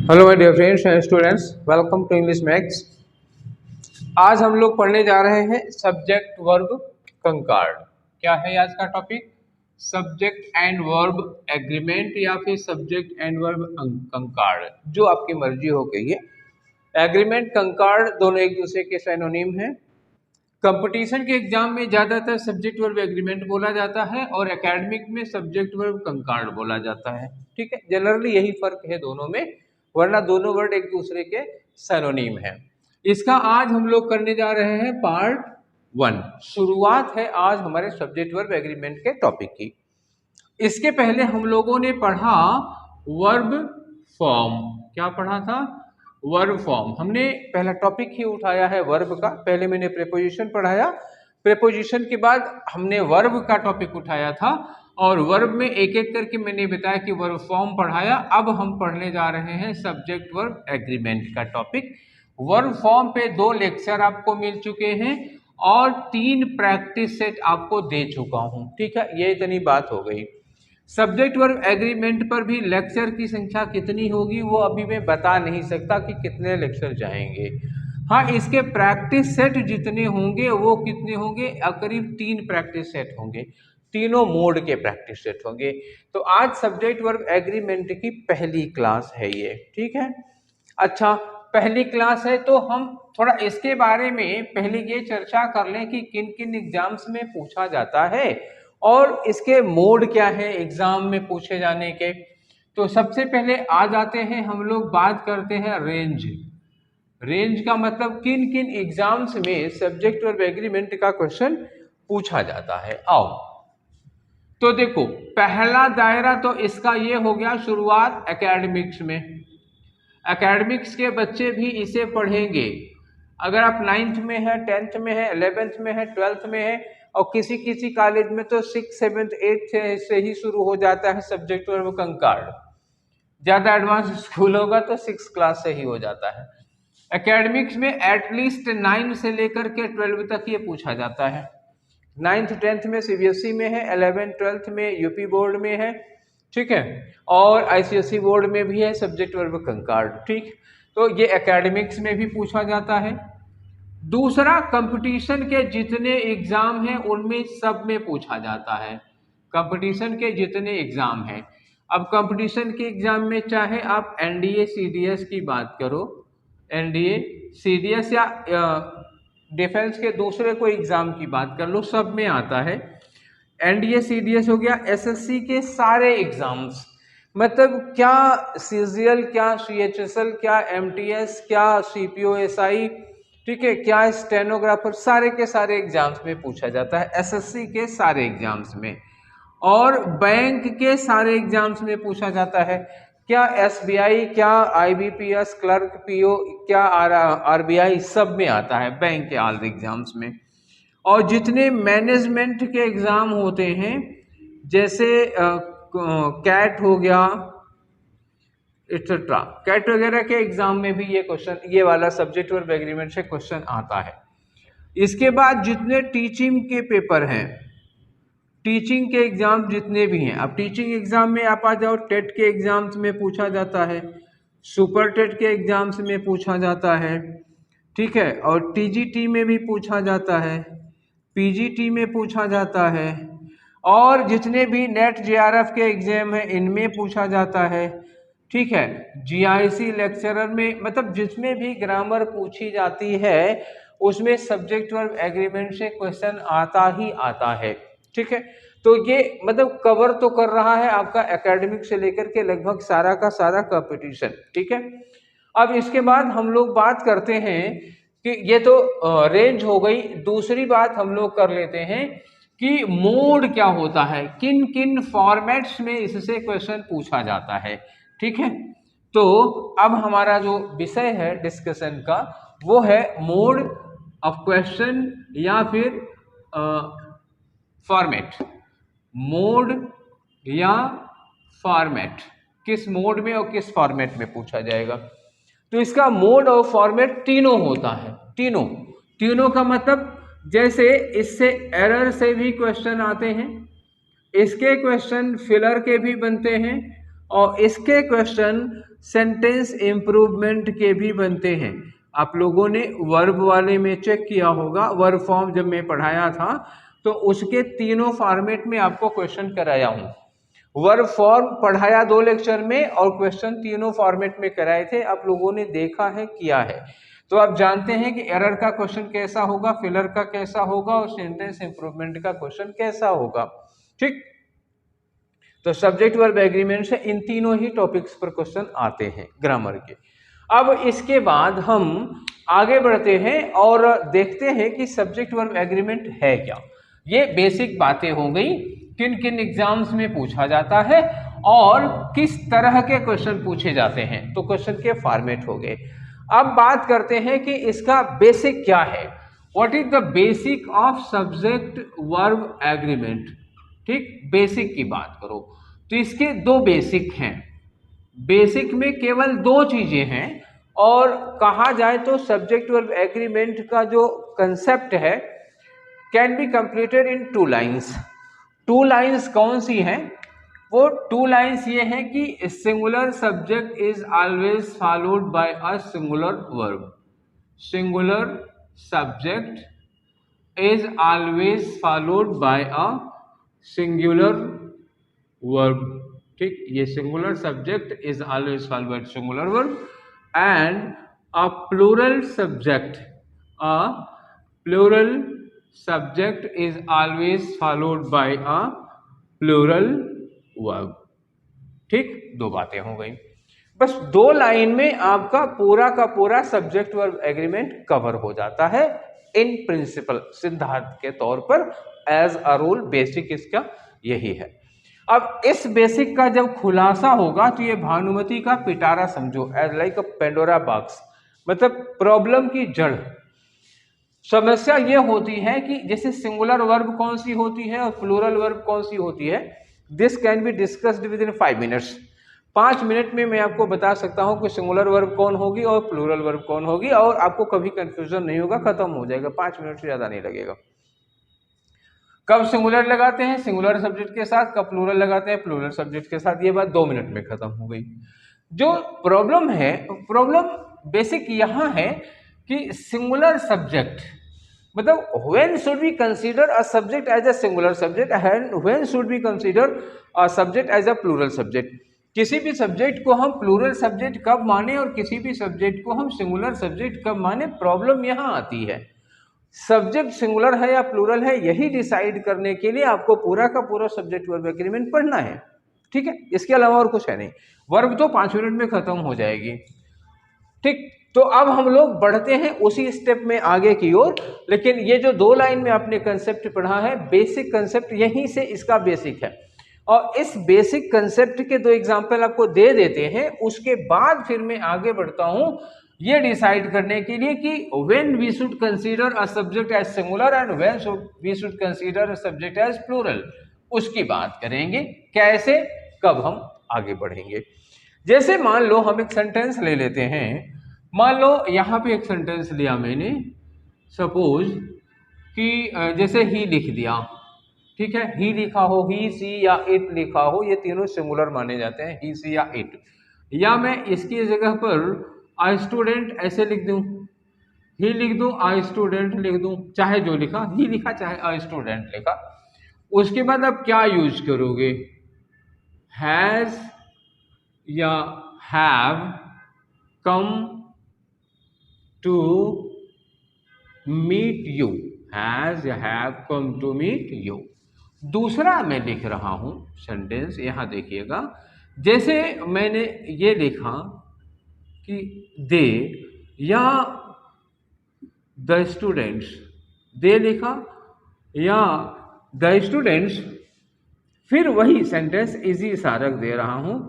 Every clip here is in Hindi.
Hello my dear friends and students, welcome to English maths. आज हम लोग पढ़ने जा रहे हैं सब्जेक्ट वर्ब कंकॉर्ड। क्या है आज का topic? Subject and verb agreement या फिर सब्जेक्ट एंड वर्ब कंकॉर्ड, जो आपकी मर्जी हो गई है। एग्रीमेंट कंकॉर्ड दोनों एक दूसरे के सिनोनिम हैं। कंपटीशन के एग्जाम में ज्यादातर सब्जेक्ट वर्ब एग्रीमेंट बोला जाता है और एकेडमिक में सब्जेक्ट वर्ब कंकॉर्ड बोला जाता है। ठीक है, जनरली यही फर्क है दोनों में, वरना दोनों वर्ड एक दूसरे के सिनोनिम है। इसका आज हम लोग करने जा रहे हैं पार्ट 1। शुरुआत है आज हमारे सब्जेक्ट वर्ब एग्रीमेंट के टॉपिक की। इसके पहले हम लोगों ने पढ़ा वर्ब फॉर्म। क्या पढ़ा था? Verb form. हमने पहला टॉपिक ही उठाया है वर्ब का। पहले मैंने प्रेपोजिशन पढ़ाया, प्रेपोजिशन के बाद हमने वर्ब का टॉपिक उठाया था और वर्ब में एक एक करके मैंने बताया कि वर्ब फॉर्म पढ़ाया। अब हम पढ़ने जा रहे हैं सब्जेक्ट वर्ब एग्रीमेंट का टॉपिक। वर्ब फॉर्म पे 2 लेक्चर आपको मिल चुके हैं और 3 प्रैक्टिस सेट आपको दे चुका हूं। ठीक है, ये इतनी बात हो गई। सब्जेक्ट वर्ब एग्रीमेंट पर भी लेक्चर की संख्या कितनी होगी वो अभी मैं बता नहीं सकता कि कितने लेक्चर जाएंगे। हाँ, इसके प्रैक्टिस सेट जितने होंगे वो कितने होंगे? करीब 3 प्रैक्टिस सेट होंगे, तीनों मोड के प्रैक्टिस सेट होंगे। तो आज सब्जेक्ट वर्ब एग्रीमेंट की पहली क्लास है ये। ठीक है, अच्छा, पहली क्लास है तो हम थोड़ा इसके बारे में पहले ये चर्चा कर लें कि किन किन एग्जाम्स में पूछा जाता है और इसके मोड क्या है एग्जाम में पूछे जाने के। तो सबसे पहले आ जाते हैं हम लोग, बात करते हैं रेंज। रेंज का मतलब किन किन एग्जाम्स में सब्जेक्ट वर्ब एग्रीमेंट का क्वेश्चन पूछा जाता है। आओ तो देखो, पहला दायरा तो इसका ये हो गया शुरुआत एकेडमिक्स में। एकेडमिक्स के बच्चे भी इसे पढ़ेंगे। अगर आप 9th में है, 10th में है, 11th में है, 12th में है और किसी किसी कॉलेज में तो 6th, 7th, 8th से ही शुरू हो जाता है सब्जेक्ट वर्ब कंकॉर्ड। ज्यादा एडवांस स्कूल होगा तो 6th क्लास से ही हो जाता है। एकेडमिक्स में एटलीस्ट 9 से लेकर के 12 तक ये पूछा जाता है। 9th 10th में सीबीएसई में है, 11th 12th में यूपी बोर्ड में है। ठीक है, और आईसीएसई बोर्ड में भी है सब्जेक्ट वर्ब कंकॉर्ड। ठीक, तो ये एकेडमिक्स में भी पूछा जाता है। दूसरा, कंपटीशन के जितने एग्जाम हैं उनमें सब में पूछा जाता है। कंपटीशन के जितने एग्जाम हैं, अब कंपटीशन के एग्जाम में चाहे आप एनडीए सीडीएस की बात करो, एनडीए सीडीएस या डिफेंस के दूसरे कोई एग्जाम की बात कर लो, सब में आता है। एनडीए सीडीएस हो गया, एसएससी के सारे एग्जाम्स, मतलब क्या सीजीएल, क्या सीएचएसएल, क्या एमटीएस, क्या सीपीओएसआई, ठीक है, क्या स्टेनोग्राफर, सारे के सारे एग्जाम्स में पूछा जाता है, एसएससी के सारे एग्जाम्स में। और बैंक के सारे एग्जाम्स में पूछा जाता है। क्या एसबीआई, क्या आईबीपीएस, क्लर्क, पीओ, क्या आरबीआई, सब में आता है बैंक के ऑल एग्जाम्स में। और जितने मैनेजमेंट के एग्जाम होते हैं, जैसे कैट हो गया एक्सेट्रा, कैट वगैरह के एग्जाम में भी ये क्वेश्चन, ये वाला सब्जेक्ट वर्ब एग्रीमेंट से क्वेश्चन आता है। इसके बाद जितने टीचिंग के पेपर हैं, टीचिंग के एग्जाम जितने भी हैं, अब टीचिंग एग्जाम में आप आ जाओ, टेट के एग्जाम्स में पूछा जाता है, सुपर टेट के एग्जाम्स में पूछा जाता है। ठीक है, और टीजीटी में भी पूछा जाता है, पीजीटी में पूछा जाता है, और जितने भी नेट जेआरएफ के एग्जाम हैं इनमें पूछा जाता है। ठीक है, जीआईसी लेक्चरर में, मतलब जिसमें भी ग्रामर पूछी जाती है उसमें सब्जेक्ट वर्ब एग्रीमेंट से क्वेश्चन आता ही आता है। ठीक है, तो ये मतलब कवर तो कर रहा है आपका एकेडमिक से लेकर के लगभग सारा का सारा कंपटीशन। ठीक है, अब इसके बाद हम लोग बात करते हैं कि ये तो रेंज हो गई। दूसरी बात हम लोग कर लेते हैं कि मोड क्या होता है, किन किन फॉर्मेट्स में इससे क्वेश्चन पूछा जाता है। ठीक है, तो अब हमारा जो विषय है डिस्कशन का वो है मोड ऑफ क्वेश्चन या फिर फॉर्मेट। मोड या फॉर्मेट, किस मोड में और किस फॉर्मेट में पूछा जाएगा। तो इसका मोड और फॉर्मेट तीनों होता है। तीनों का मतलब, जैसे इससे एरर से भी क्वेश्चन आते हैं, इसके क्वेश्चन फिलर के भी बनते हैं, और इसके क्वेश्चन सेंटेंस इम्प्रूवमेंट के भी बनते हैं। आप लोगों ने वर्ब वाले में चेक किया होगा, वर्ब फॉर्म जब मैं पढ़ाया था तो उसके तीनों फॉर्मेट में आपको क्वेश्चन कराया हूँ। वर्ब फॉर्म पढ़ाया 2 लेक्चर में और क्वेश्चन तीनों फॉर्मेट में कराए थे, आप लोगों ने देखा है, किया है, तो आप जानते हैं कि एरर का क्वेश्चन कैसा होगा, फिलर का कैसा होगा और सेंटेंस इंप्रूवमेंट का क्वेश्चन कैसा होगा। ठीक, तो सब्जेक्ट वर्ब एग्रीमेंट से इन तीनों ही टॉपिक्स पर क्वेश्चन आते हैं ग्रामर के। अब इसके बाद हम आगे बढ़ते हैं और देखते हैं कि सब्जेक्ट वर्ब एग्रीमेंट है क्या। ये बेसिक बातें हो गई, किन किन एग्जाम्स में पूछा जाता है और किस तरह के क्वेश्चन पूछे जाते हैं, तो क्वेश्चन के फॉर्मेट हो गए। अब बात करते हैं कि इसका बेसिक क्या है, what is the basic of subject verb agreement. ठीक, बेसिक की बात करो तो इसके 2 बेसिक हैं। बेसिक में केवल 2 चीजें हैं और कहा जाए तो सब्जेक्ट वर्ब एग्रीमेंट का जो कंसेप्ट है can be completed in 2 lines. 2 lines कौन सी हैं? वो 2 लाइन्स ये हैं कि singular subject is always followed by a singular verb. Singular subject is always followed by a singular verb. ठीक, ये singular subject is always followed by singular verb and a plural subject, a plural subject is always followed by a plural verb. ठीक, 2 बातें हो गई। बस 2 लाइन में आपका पूरा का पूरा सब्जेक्ट वर्ब एग्रीमेंट कवर हो जाता है इन प्रिंसिपल, सिद्धांत के तौर पर, एज अ रूल बेसिक इसका यही है। अब इस बेसिक का जब खुलासा होगा तो ये भानुमति का पिटारा समझो, as like a Pandora box, मतलब प्रॉब्लम की जड़। समस्या ये होती है कि जैसे सिंगुलर वर्ब कौन सी होती है और प्लूरल वर्ब कौन सी होती है, this can be discussed with in 5 minutes. 5 minute में मैं आपको बता सकता हूं कि सिंगुलर वर्ब कौन होगी और प्लूरल वर्ब कौन होगी, और आपको कभी कंफ्यूजन नहीं होगा, खत्म हो जाएगा, 5 मिनट से ज्यादा नहीं लगेगा। कब सिंगुलर लगाते हैं सिंगुलर सब्जेक्ट के साथ, कब प्लूरल लगाते हैं प्लूरल सब्जेक्ट के साथ, ये बात 2 मिनट में खत्म हो गई। जो प्रॉब्लम है, प्रॉब्लम बेसिक यहां है कि सिंगुलर सब्जेक्ट मतलब when should we consider a subject as a singular subject and when should we consider a subject as a plural subject। किसी भी सब्जेक्ट को हम प्लूरल सब्जेक्ट कब माने और किसी भी सब्जेक्ट को हम सिंगुलर सब्जेक्ट कब माने, प्रॉब्लम यहां आती है। सब्जेक्ट सिंगुलर है या प्लूरल है यही डिसाइड करने के लिए आपको पूरा का पूरा सब्जेक्ट वर्ब एग्रीमेंट पढ़ना है। ठीक है, इसके अलावा और कुछ है नहीं। वर्ब तो 5 मिनट में खत्म हो जाएगी। ठीक, तो अब हम लोग बढ़ते हैं उसी स्टेप में आगे की ओर, लेकिन ये जो 2 लाइन में आपने कंसेप्ट पढ़ा है, बेसिक कंसेप्ट यहीं से इसका बेसिक है। और इस बेसिक कंसेप्ट के 2 एग्जांपल आपको दे देते हैं, उसके बाद फिर मैं आगे बढ़ता हूं ये डिसाइड करने के लिए कि when we should consider a subject as singular and when we should consider a subject as plural. उसकी बात करेंगे कैसे, कब हम आगे बढ़ेंगे। जैसे मान लो हम एक सेंटेंस ले लेते हैं, मान लो यहाँ पे एक सेंटेंस लिया मैंने, सपोज कि जैसे ही लिख दिया, ठीक है, ही लिखा हो, ही सी या इट लिखा हो, ये तीनों सिंगुलर माने जाते हैं, ही सी या इट। या मैं इसकी जगह पर आई स्टूडेंट ऐसे लिख दूं, ही लिख दूं, आई स्टूडेंट लिख दूं, चाहे जो लिखा, ही लिखा चाहे आई स्टूडेंट लिखा। उसके बाद आप क्या यूज करोगे, हैज या have come to meet you, has या have come to meet you. दूसरा मैं लिख रहा हूं सेंटेंस, यहां देखिएगा, जैसे मैंने ये लिखा कि दे या द स्टूडेंट्स, दे लिखा या द स्टूडेंट्स, फिर वही सेंटेंस इजी इशारक दे रहा हूं,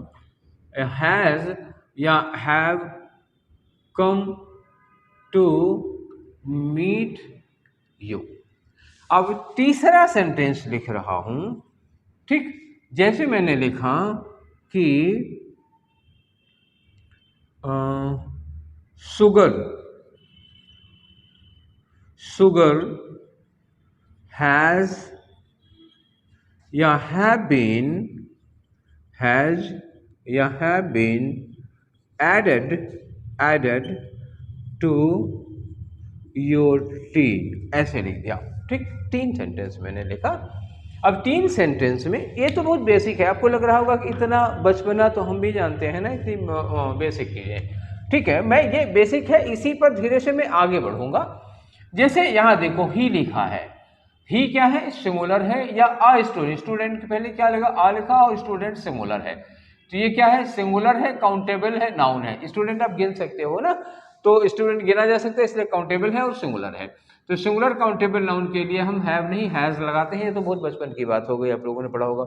हैज या have come to meet you. अब तीसरा सेंटेंस लिख रहा हूं, ठीक, जैसे मैंने लिखा कि सुगर हैज या हैव बीन, हैज या have been added to your tea, ऐसे लिख दिया। ठीक, 3 सेंटेंस मैंने लिखा। अब 3 सेंटेंस में, ये तो बहुत बेसिक है, आपको लग रहा होगा कि इतना बचपना तो हम भी जानते हैं ना, इतनी बेसिक चीजें। ठीक है, मैं ये बेसिक है, इसी पर धीरे से मैं आगे बढ़ूंगा। जैसे यहाँ देखो ही लिखा है, ही क्या है, सिंगुलर है, या अ स्टूडेंट, स्टूडेंट के पहले क्या लगा, आ लिखा, और स्टूडेंट सिंगुलर है, तो ये क्या है, सिंगुलर है, काउंटेबल है, नाउन है। स्टूडेंट आप गिन सकते हो ना, तो स्टूडेंट गिना जा सकता है, इसलिए काउंटेबल है और सिंगुलर है। तो सिंगुलर काउंटेबल नाउन के लिए हम हैव नहीं हैज लगाते हैं, ये तो बहुत बचपन की बात हो गई, आप लोगों ने पढ़ा होगा।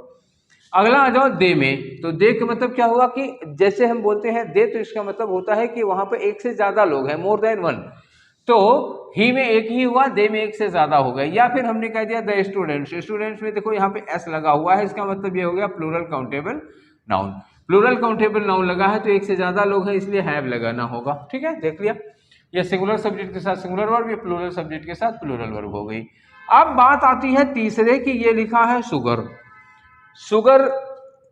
अगला आ जाओ दे में, तो दे का मतलब क्या हुआ कि जैसे हम बोलते हैं दे, तो इसका मतलब होता है कि वहां पे एक से ज्यादा लोग हैं, मोर देन वन। तो ही में एक ही हुआ, दे में एक से ज्यादा हो गए। या फिर हमने कह दिया द स्टूडेंट्स, स्टूडेंट्स में देखो यहाँ पे एस लगा हुआ है, इसका मतलब ये हो गया plural countable noun. Plural countable noun लगा है तो एक से ज्यादा लोग हैं, इसलिए हैव लगाना होगा। ठीक है, देख लिया, ये सिंगुलर सब्जेक्ट के साथ सिंगुलर वर्ब, ये प्लूरल सब्जेक्ट के साथ प्लूरल वर्ब हो गई। अब बात आती है तीसरे की, ये लिखा है शुगर। शुगर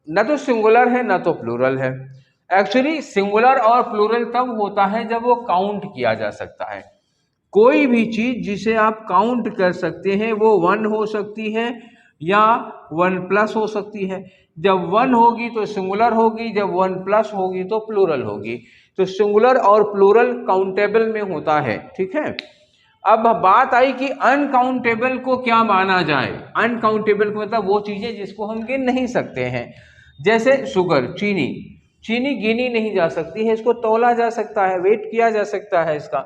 न तो सिंगुलर है न तो प्लूरल है। एक्चुअली सिंगुलर और प्लूरल तब होता है जब वो काउंट किया जा सकता है। कोई भी चीज जिसे आप काउंट कर सकते हैं वो 1 हो सकती है या 1 प्लस हो सकती है। जब 1 होगी तो सिंगुलर होगी, जब 1 प्लस होगी तो प्लूरल होगी। तो सिंगुलर और प्लूरल काउंटेबल में होता है। ठीक है, अब बात आई कि अनकाउंटेबल को क्या माना जाए। अनकाउंटेबल को मतलब वो चीजें जिसको हम गिन नहीं सकते हैं, जैसे शुगर, चीनी। चीनी गिनी नहीं जा सकती है, इसको तौला जा सकता है, वेट किया जा सकता है इसका।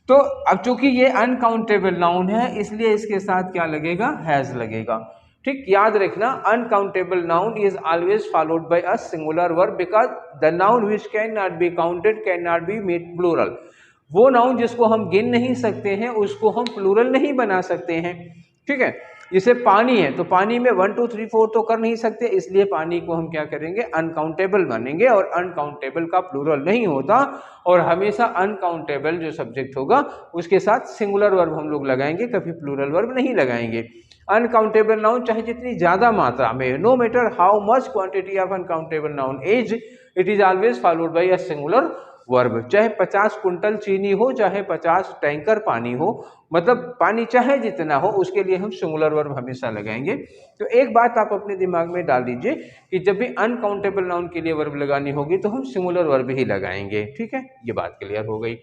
तो अब चूंकि ये अनकाउंटेबल नाउन है, इसलिए इसके साथ क्या लगेगा, हैज लगेगा। ठीक, याद रखना, uncountable noun is always followed by a singular verb because the noun which can not be counted can not be made plural. वो नाउन जिसको हम गिन नहीं सकते हैं उसको हम प्लूरल नहीं बना सकते हैं। ठीक है, जैसे पानी है, तो पानी में 1 2 3 4 तो कर नहीं सकते, इसलिए पानी को हम क्या करेंगे, अनकाउंटेबल मानेंगे, और अनकाउंटेबल का प्लूरल नहीं होता। और हमेशा अनकाउंटेबल जो सब्जेक्ट होगा उसके साथ सिंगुलर वर्ब हम लोग लगाएंगे, कभी प्लूरल वर्ब नहीं लगाएंगे। अनकाउंटेबल नाउन चाहे जितनी ज्यादा मात्रा में, no matter how much quantity of uncountable noun is, it is always followed by a singular verb. चाहे 50 कुंटल चीनी हो, चाहे 50 टैंकर पानी हो, मतलब पानी चाहे जितना हो, उसके लिए हम सिंगुलर वर्ब हमेशा लगाएंगे। तो एक बात आप अपने दिमाग में डाल दीजिए कि जब भी अनकाउंटेबल नाउन के लिए वर्ब लगानी होगी तो हम सिंगुलर वर्ब ही लगाएंगे। ठीक है, ये बात क्लियर हो गई।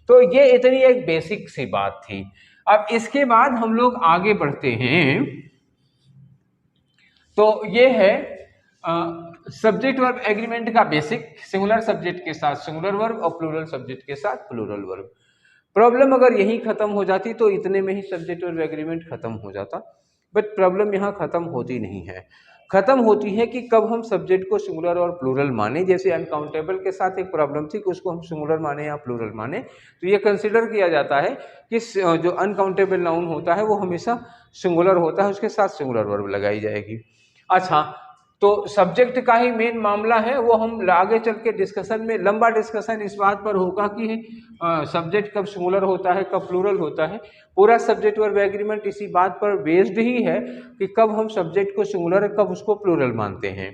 तो ये इतनी एक बेसिक सी बात थी। अब इसके बाद हम लोग आगे बढ़ते हैं, तो ये है सब्जेक्ट वर्ब एग्रीमेंट का बेसिक, सिंगुलर सब्जेक्ट के साथ सिंगुलर वर्ब और प्लूरल सब्जेक्ट के साथ प्लूरल वर्ब। प्रॉब्लम अगर यही खत्म हो जाती तो इतने में ही सब्जेक्ट वर्ब एग्रीमेंट खत्म हो जाता, बट प्रॉब्लम यहाँ खत्म होती नहीं है। खत्म होती है कि कब हम सब्जेक्ट को सिंगुलर और प्लूरल माने। जैसे अनकाउंटेबल के साथ एक प्रॉब्लम थी कि उसको हम सिंगुलर माने या प्लूरल माने, तो ये कंसिडर किया जाता है कि जो अनकाउंटेबल नाउन होता है वो हमेशा सिंगुलर होता है, उसके साथ सिंगुलर वर्ब लगाई जाएगी। अच्छा, तो सब्जेक्ट का ही मेन मामला है, वो हम आगे चल के डिस्कशन में, लंबा डिस्कशन इस बात पर होगा कि सब्जेक्ट कब सिंगुलर होता है कब प्लूरल होता है। पूरा सब्जेक्ट वर्ब एग्रीमेंट इसी बात पर बेस्ड ही है कि कब हम सब्जेक्ट को सिंगुलर कब उसको प्लूरल मानते हैं।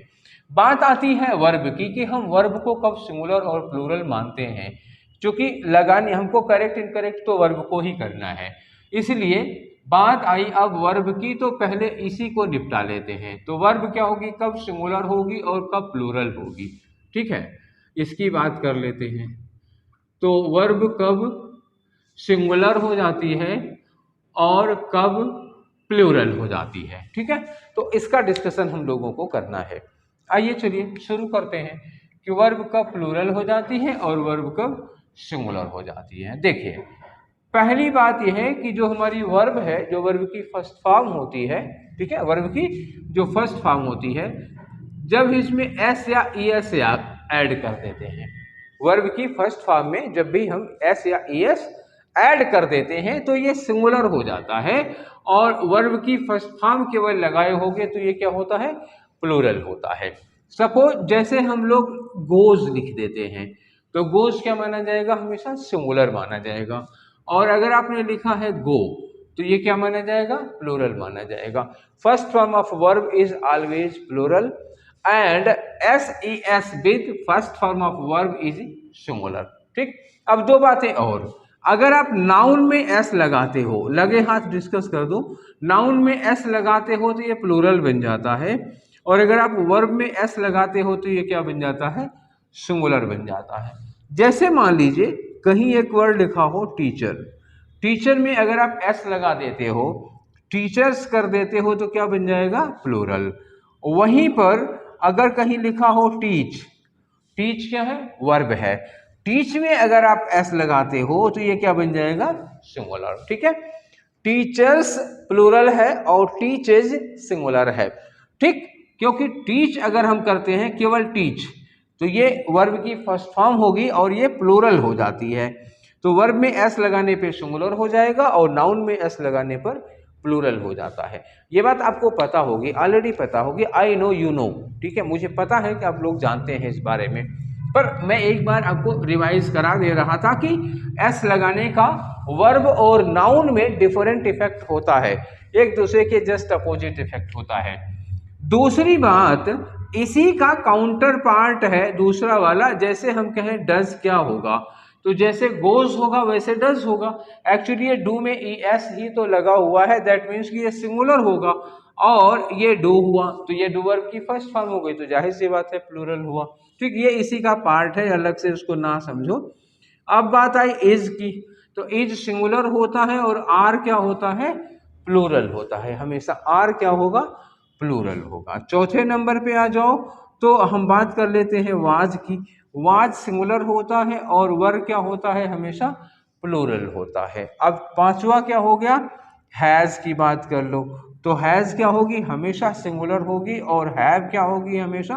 बात आती है वर्ब की कि हम वर्ब को कब सिंगुलर और प्लूरल मानते हैं। क्योंकि लगाने हमको करेक्ट इनकरेक्ट तो वर्ब को ही करना है, इसलिए बात आई अब वर्ब की, तो पहले इसी को निपटा लेते हैं। तो वर्ब क्या होगी, कब सिंगुलर होगी और कब प्लूरल होगी। ठीक है, इसकी बात कर लेते हैं। तो वर्ब कब सिंगुलर हो जाती है और कब प्लूरल हो जाती है। ठीक है, तो इसका डिस्कशन हम लोगों को करना है। आइए चलिए शुरू करते हैं कि वर्ब कब प्लूरल हो जाती है और वर्ब कब सिंगुलर हो जाती है। देखिए, पहली बात यह है कि जो हमारी वर्ब है, जो वर्ब की फर्स्ट फॉर्म होती है, ठीक है, वर्ब की जो फर्स्ट फॉर्म होती है, जब इसमें एस या ई एस या ऐड कर देते हैं, वर्ब की फर्स्ट फॉर्म में जब भी हम एस या ई एस ऐड कर देते हैं तो ये सिंगुलर हो जाता है, और वर्ब की फर्स्ट फॉर्म केवल लगाए होंगे तो ये क्या होता है, प्लूरल होता है। सपोज जैसे हम लोग गोज लिख देते हैं, तो गोज क्या माना जाएगा, हमेशा सिंगुलर माना जाएगा। और अगर आपने लिखा है गो, तो ये क्या माना जाएगा, प्लूरल माना जाएगा। First form of verb is always plural and SES with first form of verb is singular. ठीक, अब दो बातें और, अगर आप नाउन में एस लगाते हो, लगे हाथ डिस्कस कर दो, नाउन में एस लगाते हो तो ये प्लूरल बन जाता है, और अगर आप वर्ब में एस लगाते हो तो ये क्या बन जाता है, सिंगुलर बन जाता है। जैसे मान लीजिए कहीं एक वर्ड लिखा हो टीचर, टीचर में अगर आप एस लगा देते हो, टीचर्स कर देते हो तो क्या बन जाएगा, प्लूरल। वहीं पर अगर कहीं लिखा हो टीच, टीच क्या है, वर्ब है, टीच में अगर आप एस लगाते हो तो ये क्या बन जाएगा, सिंगुलर। ठीक है, टीचर्स प्लूरल है और टीचेज सिंगुलर है। ठीक, क्योंकि टीच अगर हम करते हैं केवल टीच तो ये वर्ब की फर्स्ट फॉर्म होगी और ये प्लूरल हो जाती है, तो वर्ब में एस लगाने पे सिंगुलर हो जाएगा और नाउन में एस लगाने पर प्लूरल हो जाता है। ये बात आपको पता होगी, ऑलरेडी पता होगी, आई नो यू नो। ठीक है, मुझे पता है कि आप लोग जानते हैं इस बारे में, पर मैं एक बार आपको रिवाइज करा दे रहा था कि एस लगाने का वर्ब और नाउन में डिफरेंट इफेक्ट होता है, एक दूसरे के जस्ट अपोजिट इफेक्ट होता है। दूसरी बात, इसी का काउंटर पार्ट है दूसरा वाला, जैसे हम कहें डज क्या होगा, तो जैसे गोज होगा वैसे डज होगा। एक्चुअली ये डू में ES ही तो लगा हुआ है, दैट मीन्स कि ये सिंगुलर होगा, और ये डू हुआ तो ये डू वर्ब की फर्स्ट फॉर्म हो गई, तो जाहिर सी बात है प्लूरल हुआ। ठीक, ये इसी का पार्ट है, अलग से उसको ना समझो। अब बात आई इज की, तो इज सिंगुलर होता है और आर क्या होता है, प्लूरल होता है, हमेशा आर क्या होगा, प्लूरल होगा। चौथे नंबर पे आ जाओ तो हम बात कर लेते हैं वाज की। वाज सिंगुलर होता है और वर क्या होता है, हमेशा प्लूरल होता है। अब पांचवा क्या हो गया, हैज की बात कर लो, तो हैज क्या होगी, हमेशा सिंगुलर होगी, और हैव क्या होगी, हमेशा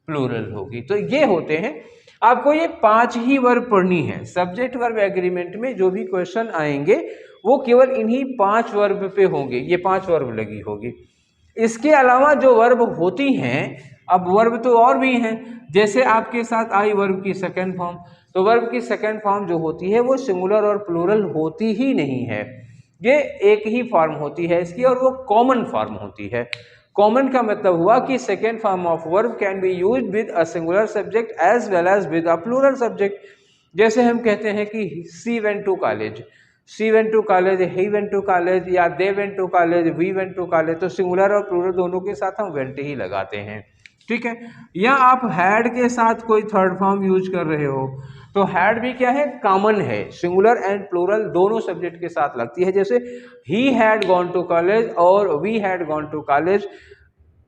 प्लूरल होगी। तो ये होते हैं, आपको ये 5 ही वर्ब पढ़नी है। सब्जेक्ट वर्ब एग्रीमेंट में जो भी क्वेश्चन आएंगे वो केवल इन्हीं 5 वर्ब पे होंगे, ये 5 वर्ब लगी होगी। इसके अलावा जो वर्ब होती हैं, अब वर्ब तो और भी हैं, जैसे आपके साथ आई वर्ब की सेकंड फॉर्म, तो वर्ब की सेकंड फॉर्म जो होती है वो सिंगुलर और प्लूरल होती ही नहीं है, ये एक ही फॉर्म होती है इसकी, और वो कॉमन फॉर्म होती है। कॉमन का मतलब हुआ कि second form of verb can be use with a singular subject as well as with a plural subject. जैसे हम कहते हैं कि she went to college, she went to college, he went to college, या they went to college, we went to college, तो सिंगुलर और प्लूरल दोनों के साथ हम वेंट ही लगाते हैं। ठीक है, या आप हैड के साथ कोई थर्ड फॉर्म यूज कर रहे हो, तो हैड भी क्या है, कॉमन है, सिंगुलर एंड प्लूरल दोनों सब्जेक्ट के साथ लगती है। जैसे he had gone to college और we had gone to college,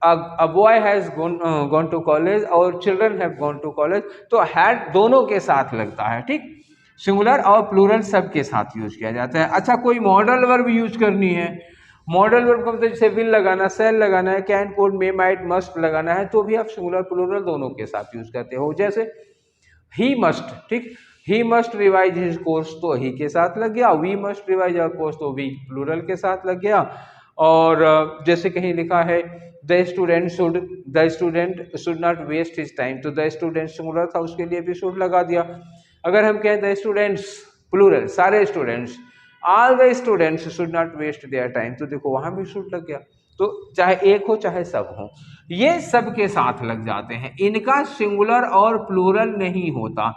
a boy has gone to college और children have gone to college, तो हैड दोनों के साथ लगता है। ठीक, सिंगुलर और प्लूरल सब के साथ यूज किया जाता है। अच्छा, कोई मॉडल वर्ब यूज करनी है, मॉडल वर्ब का मतलब जैसे विल लगाना, सेल लगाना है, can, could, may, might, must लगाना है, तो भी आप सिंगुलर प्लूरल दोनों के साथ यूज करते हो। जैसे ही मस्ट, ठीक, ही मस्ट रिवाइज हिज कोर्स, तो ही के साथ लग गया, we must revise our course, तो वी प्लूरल के साथ लग गया। और जैसे कहीं लिखा है the student should not waste his time, तो द स्टूडेंट सिंगुलर था, उसके लिए भी शुड लगा दिया। अगर हम कहें द स्टूडेंट्स प्लूरल, सारे students, all the students should not waste their time, तो देखो वहां भी शुड लग गया। तो चाहे एक हो चाहे सब हो, ये सब के साथ लग जाते हैं, इनका सिंगुलर और प्लूरल नहीं होता,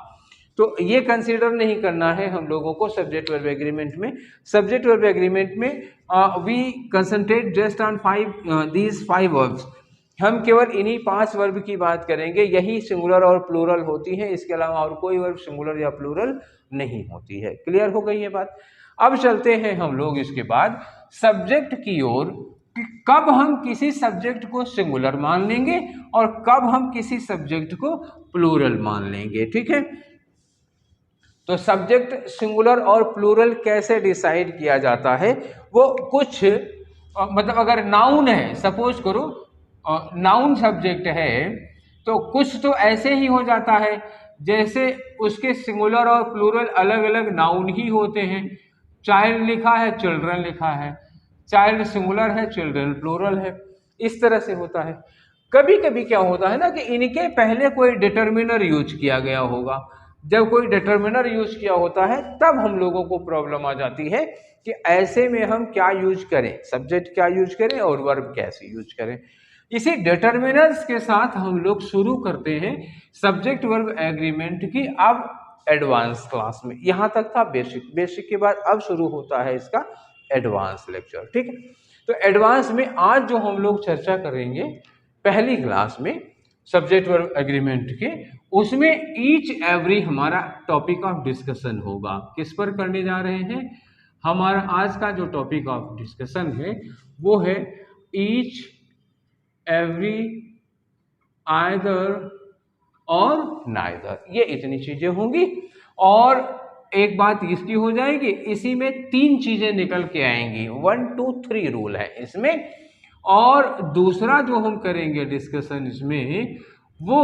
तो ये कंसीडर नहीं करना है हम लोगों को सब्जेक्ट वर्ब एग्रीमेंट में। सब्जेक्ट वर्ब एग्रीमेंट में we concentrate just on these 5 verbs, हम केवल इन्हीं 5 वर्ब की बात करेंगे, यही सिंगुलर और प्लूरल होती है, इसके अलावा और कोई वर्ब सिंगुलर या प्लूरल नहीं होती है। क्लियर हो गई ये बात। अब चलते हैं हम लोग इसके बाद सब्जेक्ट की ओर, कि कब हम किसी सब्जेक्ट को सिंगुलर मान लेंगे और कब हम किसी सब्जेक्ट को प्लूरल मान लेंगे। ठीक है, तो सब्जेक्ट सिंगुलर और प्लूरल कैसे डिसाइड किया जाता है, वो कुछ मतलब अगर नाउन है, सपोज करो नाउन सब्जेक्ट है, तो कुछ तो ऐसे ही हो जाता है जैसे उसके सिंगुलर और प्लूरल अलग अलग नाउन ही होते हैं। चाइल्ड लिखा है, चिल्ड्रन लिखा है, चाइल्ड सिंगुलर है, चिल्ड्रन प्लूरल है, इस तरह से होता है। कभी कभी क्या होता है ना कि इनके पहले कोई डिटर्मिनर यूज किया गया होगा, जब कोई डिटर्मिनर यूज किया होता है तब हम लोगों को प्रॉब्लम आ जाती है कि ऐसे में हम क्या यूज करें, सब्जेक्ट क्या यूज करें और वर्ब कैसे यूज करें। इसी डिटर्मिनर्स के साथ हम लोग शुरू करते हैं सब्जेक्ट वर्ब एग्रीमेंट की अब एडवांस क्लास में। यहां तक था बेसिक, बेसिक के बाद अब शुरू होता है इसका एडवांस लेक्चर, ठीक है। तो एडवांस में आज जो हम लोग चर्चा करेंगे पहली क्लास में सब्जेक्ट वर्ब एग्रीमेंट के, उसमें ईच एवरी हमारा टॉपिक ऑफ डिस्कशन होगा। किस पर करने जा रहे हैं? हमारा आज का जो टॉपिक ऑफ डिस्कशन है वो है ईच एवरी आइदर और नाइदर, ये इतनी चीजें होंगी। और एक बात इसकी हो जाएगी, इसी में 3 चीजें निकल के आएंगी, 1 2 3 रूल है इसमें। और दूसरा जो हम करेंगे डिस्कशन इसमें वो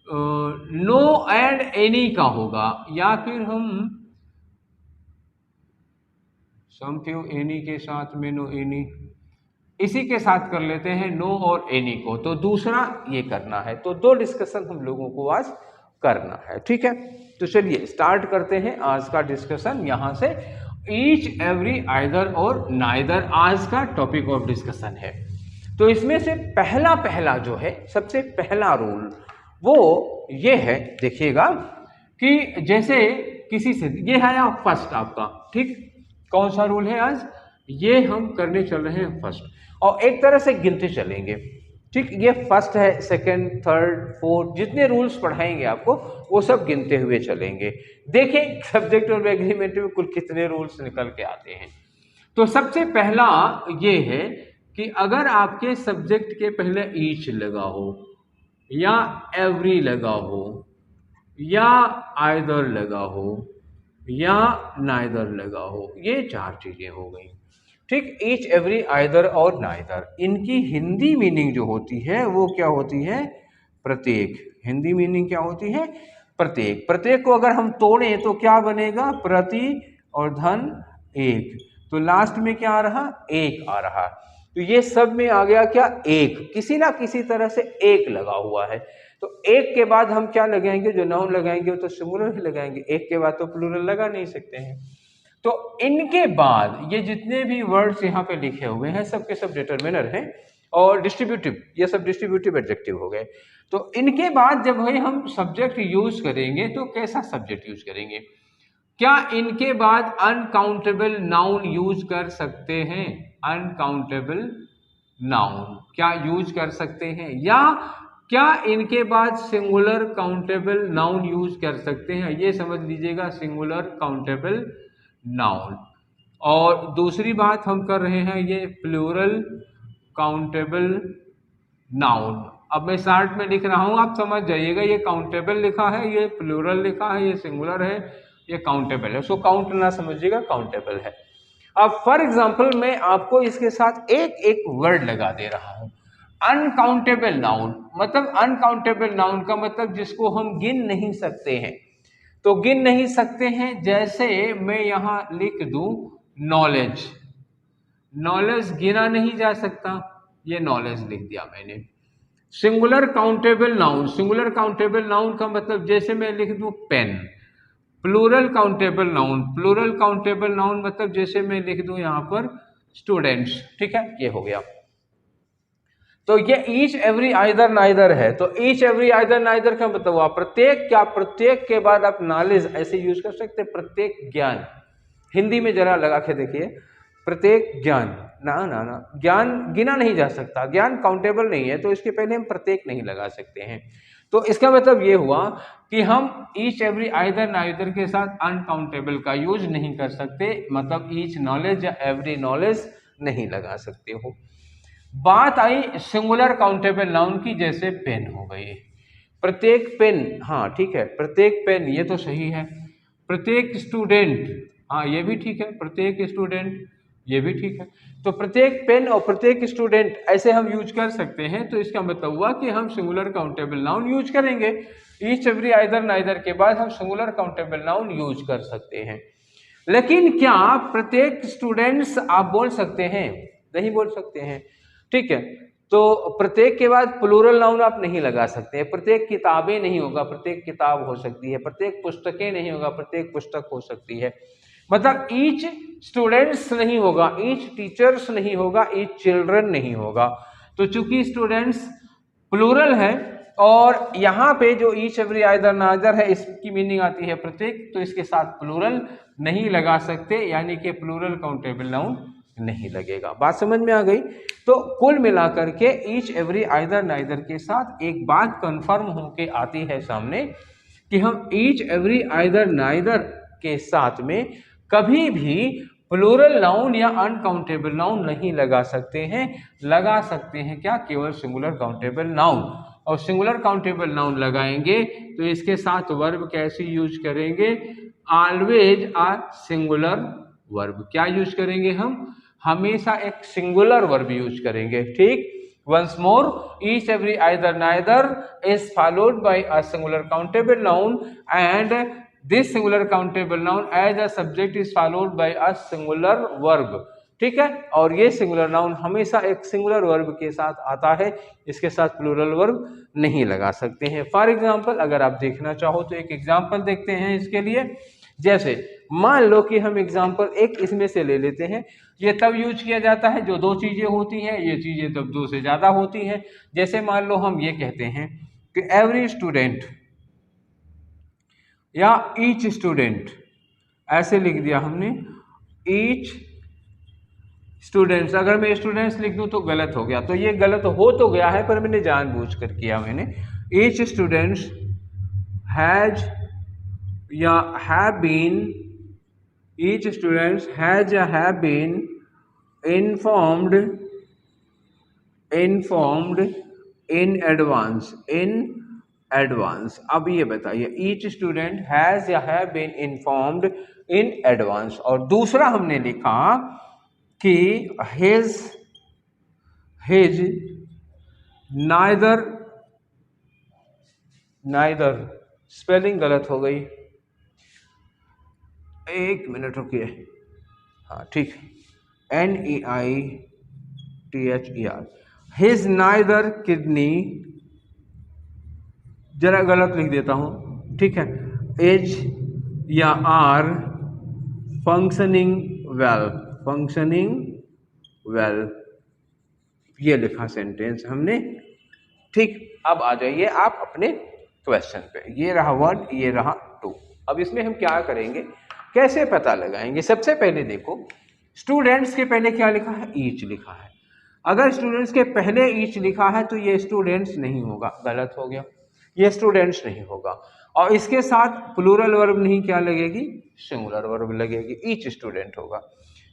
नो एंड एनी का होगा, या फिर हम सम फ्यू एनी के साथ में नो एनी, इसी के साथ कर लेते हैं नो और एनी को। तो दूसरा ये करना है, तो 2 डिस्कशन हम लोगों को आज करना है, ठीक है। तो चलिए स्टार्ट करते हैं आज का डिस्कशन यहां से। ईच एवरी आइदर और नाइदर आज का टॉपिक ऑफ डिस्कशन है। तो इसमें से पहला जो है, सबसे पहला रूल वो ये है, देखिएगा कि जैसे किसी से, ये है फर्स्ट आपका, ठीक। कौन सा रूल है आज? ये हम करने चल रहे हैं फर्स्ट, और एक तरह से गिनते चलेंगे, ठीक। ये फर्स्ट है, सेकंड, थर्ड, फोर्थ, जितने रूल्स पढ़ाएंगे आपको वो सब गिनते हुए चलेंगे। देखें सब्जेक्ट और एग्रीमेंट में कुल कितने रूल्स निकल के आते हैं। तो सबसे पहला ये है कि अगर आपके सब्जेक्ट के पहले ईच लगा हो, या एवरी लगा हो, या आइदर लगा हो, या नाइदर लगा हो, ये 4 चीजें हो गई, ठीक। ईच एवरी आइदर और नाइदर, इनकी हिंदी मीनिंग जो होती है वो क्या होती है? प्रत्येक। हिंदी मीनिंग क्या होती है? प्रत्येक। प्रत्येक को अगर हम तोड़ें तो क्या बनेगा? प्रति और धन एक, तो लास्ट में क्या आ रहा? एक आ रहा। तो ये सब में आ गया क्या? एक, किसी ना किसी तरह से एक लगा हुआ है। तो एक के बाद हम क्या लगाएंगे? जो नाउन लगाएंगे वो तो सिंगुलर ही लगाएंगे, एक के बाद तो प्लूरल लगा नहीं सकते हैं। तो इनके बाद ये जितने भी वर्ड्स यहाँ पे लिखे हुए हैं सब के सब डिटर्मिनर हैं और डिस्ट्रीब्यूटिव, ये सब डिस्ट्रीब्यूटिव एडजेक्टिव हो गए। तो इनके बाद जब भाई हम सब्जेक्ट यूज करेंगे तो कैसा सब्जेक्ट यूज करेंगे? क्या इनके बाद अनकाउंटेबल नाउन यूज कर सकते हैं? अनकाउंटेबल नाउन क्या यूज कर सकते हैं? या क्या इनके बाद सिंगुलर काउंटेबल नाउन यूज कर सकते हैं? ये समझ लीजिएगा, सिंगुलर काउंटेबल नाउन। और दूसरी बात हम कर रहे हैं ये प्लूरल काउंटेबल नाउन। अब मैं शार्ट में लिख रहा हूं, आप समझ जाइएगा, ये काउंटेबल लिखा है, ये प्लूरल लिखा है, ये सिंगुलर है, ये काउंटेबल है। सो काउंट ना समझिएगा, काउंटेबल है। अब फॉर एग्जांपल मैं आपको इसके साथ एक एक वर्ड लगा दे रहा हूं। अनकाउंटेबल नाउन मतलब, अनकाउंटेबल नाउन का मतलब जिसको हम गिन नहीं सकते हैं। तो गिन नहीं सकते हैं, जैसे मैं यहां लिख दूं नॉलेज। नॉलेज गिना नहीं जा सकता, ये नॉलेज लिख दिया मैंने। Singular countable noun, singular countable noun का मतलब जैसे मैं लिख दूं pen. Plural countable noun, plural countable noun मतलब जैसे मैं लिख दूं यहां पर स्टूडेंट्स, ठीक है, ये हो गया। तो ये ईच एवरी आइदर नाइदर है। तो ईच एवरी आइदर नाइदर का मतलब हुआ प्रत्येक, क्या प्रत्येक के बाद आप नॉलेज ऐसे यूज कर सकते हैं, प्रत्येक ज्ञान। हिंदी में जरा लगा के देखिए, प्रत्येक ज्ञान, ना ना ना, ज्ञान गिना नहीं जा सकता, ज्ञान काउंटेबल नहीं है, तो इसके पहले हम प्रत्येक नहीं लगा सकते हैं। तो इसका मतलब ये हुआ कि हम ईच एवरी आइदर नाइदर के साथ अनकाउंटेबल का यूज नहीं कर सकते, मतलब ईच नॉलेज या एवरी नॉलेज नहीं लगा सकते हो। बात आई सिंगुलर काउंटेबल नाउन की, जैसे पेन हो गई, प्रत्येक पेन, हाँ ठीक है, प्रत्येक पेन ये तो सही है। प्रत्येक स्टूडेंट, हाँ ये भी ठीक है, प्रत्येक स्टूडेंट ये भी ठीक है। तो प्रत्येक पेन और प्रत्येक स्टूडेंट ऐसे हम यूज कर सकते हैं। तो इसका मतलब हुआ कि हम सिंगुलर काउंटेबल नाउन यूज करेंगे। ईच एवरी आइदर नाइदर के बाद हम सिंगुलर काउंटेबल नाउन यूज कर सकते हैं। लेकिन क्या प्रत्येक स्टूडेंट्स आप बोल सकते हैं? नहीं बोल सकते हैं, ठीक है। तो प्रत्येक के बाद प्लूरल नाउन आप नहीं लगा सकते हैं। प्रत्येक किताबें नहीं होगा, प्रत्येक किताब हो सकती है। प्रत्येक पुस्तकें नहीं होगा, प्रत्येक पुस्तक हो सकती है। मतलब ईच स्टूडेंट्स नहीं होगा, ईच टीचर्स नहीं होगा, ईच चिल्ड्रन नहीं होगा। तो चूंकि स्टूडेंट्स प्लूरल है और यहाँ पे जो ईच एवरी आइदर नाइदर है इसकी मीनिंग आती है प्रत्येक, तो इसके साथ प्लूरल नहीं लगा सकते, यानी कि प्लूरल काउंटेबल नाउन नहीं लगेगा। बात समझ में आ गई। तो कुल मिलाकर के ईच एवरी आइदर नाइदर के साथ एक बात कंफर्म होके आती है सामने कि हम ईच एवरी आइदर नाइदर के साथ में कभी भी प्लूरल नाउन या अनकाउंटेबल नाउन नहीं लगा सकते हैं। लगा सकते हैं क्या? केवल सिंगुलर काउंटेबल नाउन। और सिंगुलर काउंटेबल नाउन लगाएंगे तो इसके साथ वर्ब कैसे यूज करेंगे? Always a singular verb. क्या यूज करेंगे हम? हमेशा एक सिंगुलर वर्ब यूज करेंगे। ठीक, once more, each every either neither is followed by a singular countable noun and this singular countable noun as a subject is followed by a singular verb. ठीक है, और ये सिंगुलर नाउन हमेशा एक सिंगुलर वर्ब के साथ आता है, इसके साथ प्लूरल वर्ब नहीं लगा सकते हैं। फॉर एग्जाम्पल अगर आप देखना चाहो तो एक एग्जाम्पल देखते हैं इसके लिए। जैसे मान लो कि हम एग्जाम्पल एक इसमें से ले लेते हैं। ये तब यूज किया जाता है जो दो चीजें होती हैं, ये चीजें तब दो से ज्यादा होती हैं। जैसे मान लो हम ये कहते हैं कि एवरी स्टूडेंट या ईच स्टूडेंट, ऐसे लिख दिया हमने ईच स्टूडेंट्स। अगर मैं स्टूडेंट्स लिख दूं तो गलत हो गया, तो ये गलत हो तो गया है पर मैंने जानबूझकर किया। मैंने ईच स्टूडेंट्स हैज या have been, each students has या have been informed in advance, in advance. अब ये बताइए ईच स्टूडेंट हैज या have been informed in advance. और दूसरा हमने लिखा कि हिज नाइदर स्पेलिंग गलत हो गई, एक मिनट रुकिए। हाँ ठीक, NEITHER, हिज नाइदर किडनी, जरा गलत लिख देता हूं, ठीक है, एज या आर फंक्शनिंग वेल, ये लिखा सेंटेंस हमने। ठीक, अब आ जाइए आप अपने क्वेश्चन पे। ये रहा वन, ये रहा टू। अब इसमें हम क्या करेंगे, कैसे पता लगाएंगे? सबसे पहले देखो स्टूडेंट्स के पहले क्या लिखा है? ईच लिखा है। अगर स्टूडेंट्स के पहले ईच लिखा है तो ये स्टूडेंट्स नहीं होगा, गलत हो गया, ये स्टूडेंट्स नहीं होगा। और इसके साथ प्लूरल वर्ब नहीं, क्या लगेगी? सिंगुलर वर्ब लगेगी, ईच स्टूडेंट होगा।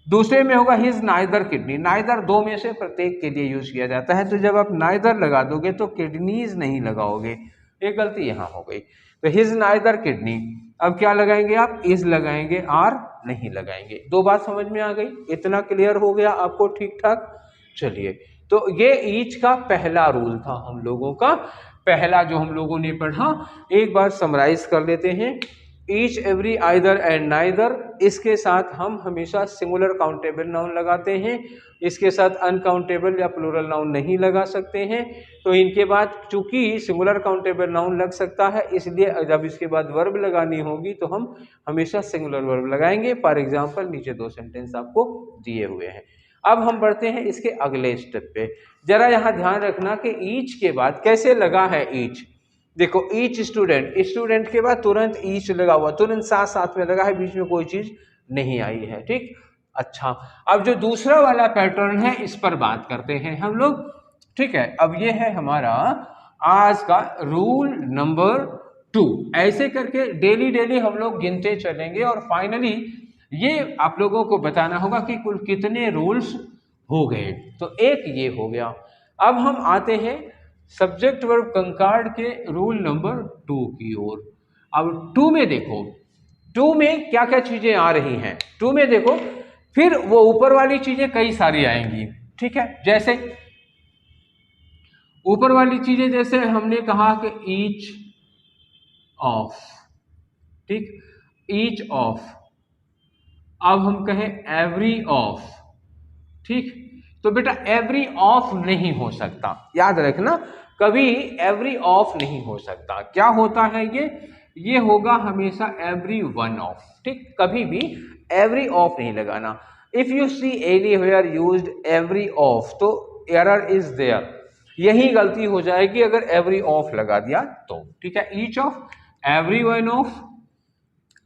दूसरे में होगा हिज नाइदर किडनी। नाइदर दो में से प्रत्येक के लिए यूज किया जाता है, तो जब आप नाइदर लगा दोगे तो किडनीज नहीं लगाओगे, एक गलती यहाँ हो गई। तो हिज नाइदर किडनी, अब क्या लगाएंगे आप? इज लगाएंगे, आर नहीं लगाएंगे। दो बात समझ में आ गई? इतना क्लियर हो गया आपको? ठीक ठाक, चलिए। तो ये ईच का पहला रूल था हम लोगों का, पहला जो हम लोगों ने पढ़ा। एक बार समराइज कर लेते हैं। Each every either and neither, इसके साथ हम हमेशा सिंगुलर काउंटेबल नाउन लगाते हैं, इसके साथ अनकाउंटेबल या प्लूरल नाउन नहीं लगा सकते हैं। तो इनके बाद चूंकि सिंगुलर काउंटेबल नाउन लग सकता है, इसलिए जब इसके बाद वर्ब लगानी होगी तो हम हमेशा सिंगुलर वर्ब लगाएंगे। फॉर एग्जाम्पल नीचे दो सेंटेंस आपको दिए हुए हैं। अब हम बढ़ते हैं इसके अगले स्टेप पे। जरा यहाँ ध्यान रखना कि ईच के बाद कैसे लगा है ईच। देखो ईच स्टूडेंट, स्टूडेंट के बाद तुरंत ईच लगा हुआ, तुरंत साथ साथ में लगा है, बीच में कोई चीज नहीं आई है। ठीक, अच्छा, अब जो दूसरा वाला पैटर्न है इस पर बात करते हैं हम लोग। ठीक है, अब ये है हमारा आज का रूल नंबर 2। ऐसे करके डेली डेली हम लोग गिनते चलेंगे और फाइनली ये आप लोगों को बताना होगा कि कुल कितने रूल्स हो गए। तो एक ये हो गया। अब हम आते हैं सब्जेक्ट वर्ब कंकार्ड के रूल नंबर 2 की ओर। अब 2 में देखो, 2 में क्या क्या चीजें आ रही हैं। 2 में देखो, फिर वो ऊपर वाली चीजें कई सारी आएंगी। ठीक है, जैसे ऊपर वाली चीजें, जैसे हमने कहा कि ईच ऑफ, ठीक, ईच ऑफ। अब हम कहें एवरी ऑफ, ठीक, तो बेटा एवरी ऑफ नहीं हो सकता, याद रखना, कभी एवरी ऑफ नहीं हो सकता। क्या होता है ये होगा हमेशा एवरी वन ऑफ। ठीक, कभी भी एवरी ऑफ नहीं लगाना। If you see anywhere used every of, तो एरर इज देयर, यही गलती हो जाएगी अगर एवरी ऑफ लगा दिया तो। ठीक है, each of, every one of,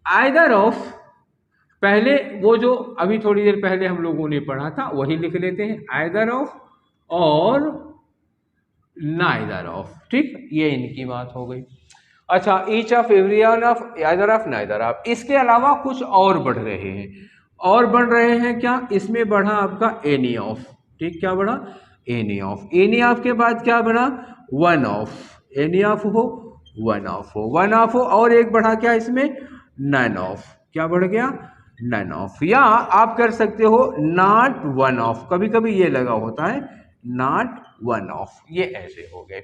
either of, पहले वो जो अभी थोड़ी देर पहले हम लोगों ने पढ़ा था वही लिख लेते हैं, आइदर ऑफ और नाइदर ऑफ। ठीक, ये इनकी बात हो गई। अच्छा, each of, every one of, either of, neither of. इसके अलावा कुछ और बढ़ रहे हैं, और बढ़ रहे हैं क्या, इसमें बढ़ा आपका एनी ऑफ। ठीक, क्या बढ़ा, एनी ऑफ। एनी ऑफ के बाद क्या बढ़ा, वन ऑफ, एनी ऑफ हो, वन ऑफ हो, वन ऑफ हो, और एक बढ़ा क्या इसमें, नन ऑफ। क्या बढ़ गया, नन ऑफ। या आप कर सकते हो नॉट वन ऑफ, कभी कभी ये लगा होता है, नॉट वन ऑफ, ये ऐसे हो गए।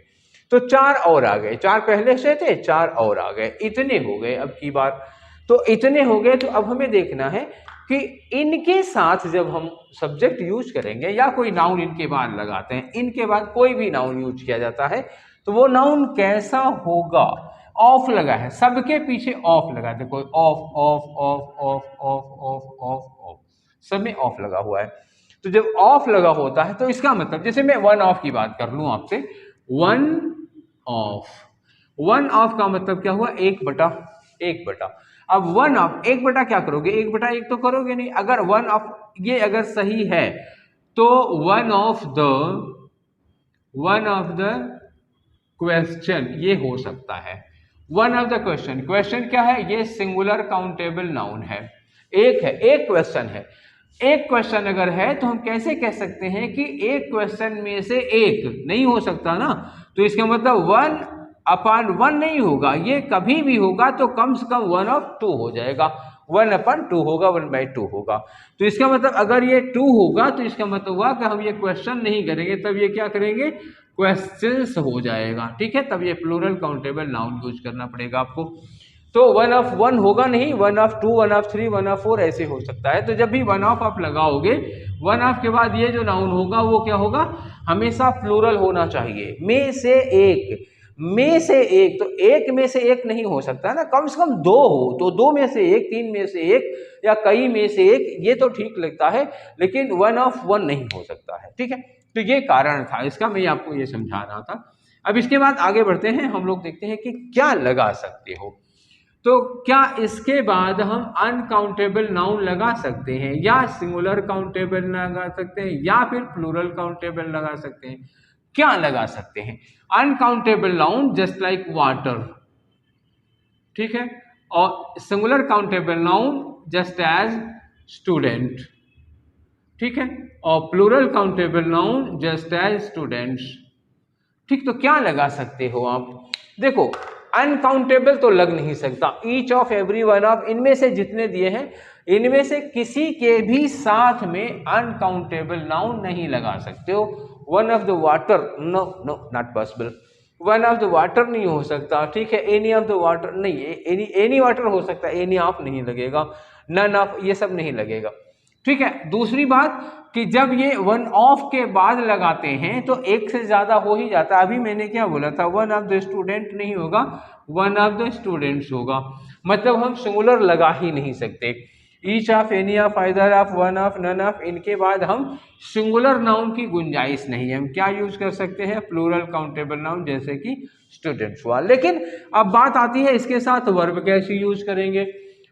तो चार और आ गए, चार पहले से थे, चार और आ गए, इतने हो गए अब की बार। तो इतने हो गए, तो अब हमें देखना है कि इनके साथ जब हम सब्जेक्ट यूज करेंगे या कोई नाउन इनके बाद लगाते हैं, इनके बाद कोई भी नाउन यूज किया जाता है, तो वो नाउन कैसा होगा। ऑफ लगा है, सबके पीछे ऑफ लगा, देखो of of of of of of of of, सब में ऑफ लगा हुआ है। तो जब ऑफ लगा होता है तो इसका मतलब, जैसे मैं वन ऑफ की बात कर लूं आपसे, वन ऑफ, वन ऑफ का मतलब क्या हुआ, एक बटा, एक बटा। अब वन ऑफ, एक बटा क्या करोगे, एक बटा एक तो करोगे नहीं। अगर वन ऑफ ये अगर सही है तो वन ऑफ द क्वेश्चन ये हो सकता है। One of the question, question क्या है, ये सिंगुलर काउंटेबल नाउन है, एक है, एक क्वेश्चन है। एक क्वेश्चन अगर है तो हम कैसे कह सकते हैं कि एक क्वेश्चन में से एक नहीं हो सकता ना, तो इसका मतलब वन अपॉन वन नहीं होगा, ये कभी भी होगा तो कम से कम वन ऑफ टू हो जाएगा, वन अपॉन टू होगा, वन बाई टू होगा। तो इसका मतलब अगर ये टू होगा तो इसका मतलब हुआ कि हम ये क्वेश्चन नहीं करेंगे, तब ये क्या करेंगे, क्वेश्चंस हो जाएगा। ठीक है, तब ये प्लूरल काउंटेबल नाउन यूज करना पड़ेगा आपको। तो वन ऑफ वन होगा नहीं, one of two, one of three, one of four ऐसे हो सकता है। तो जब भी वन ऑफ आप लगाओगे, वन ऑफ के बाद ये जो नाउन होगा वो क्या होगा, हमेशा प्लूरल होना चाहिए, में से एक, में से एक। तो एक में से एक नहीं हो सकता ना, कम से कम दो हो, तो दो में से एक, तीन में से एक, या कई में से एक, ये तो ठीक लगता है, लेकिन वन ऑफ वन नहीं हो सकता है। ठीक है, तो ये कारण था इसका, मैं आपको ये समझा रहा था। अब इसके बाद आगे बढ़ते हैं, हम लोग देखते हैं कि क्या लगा सकते हो। तो क्या इसके बाद हम अनकाउंटेबल नाउन लगा सकते हैं, या सिंगुलर काउंटेबल लगा सकते हैं, या फिर प्लूरल काउंटेबल लगा सकते हैं। क्या लगा सकते हैं, uncountable noun just like water, ठीक है, और singular countable noun just as student, ठीक है, और plural countable noun just as students. ठीक, तो क्या लगा सकते हो आप, देखो अनकाउंटेबल तो लग नहीं सकता, each of, every one of, इनमें से जितने दिए हैं इनमें से किसी के भी साथ में अनकाउंटेबल नाउन नहीं लगा सकते हो। One of the water, no no not possible, one of the water नहीं हो सकता। ठीक है, एनी ऑफ द वाटर नहीं, एनी वाटर हो सकता है, एनी ऑफ नहीं लगेगा, नन ऑफ, ये सब नहीं लगेगा। ठीक है, दूसरी बात कि जब ये वन ऑफ के बाद लगाते हैं तो एक से ज्यादा हो ही जाता है। अभी मैंने क्या बोला था, वन ऑफ द स्टूडेंट नहीं होगा, वन ऑफ द स्टूडेंट्स होगा, मतलब हम सिंगुलर लगा ही नहीं सकते। Each of, any of, either of, one of, none of, इनके बाद हम सिंगुलर नाउन की गुंजाइश नहीं है। हम क्या यूज कर सकते हैं, प्लूरल काउंटेबल नाउन, जैसे कि स्टूडेंट्स हुआ। लेकिन अब बात आती है इसके साथ वर्ब कैसे यूज करेंगे,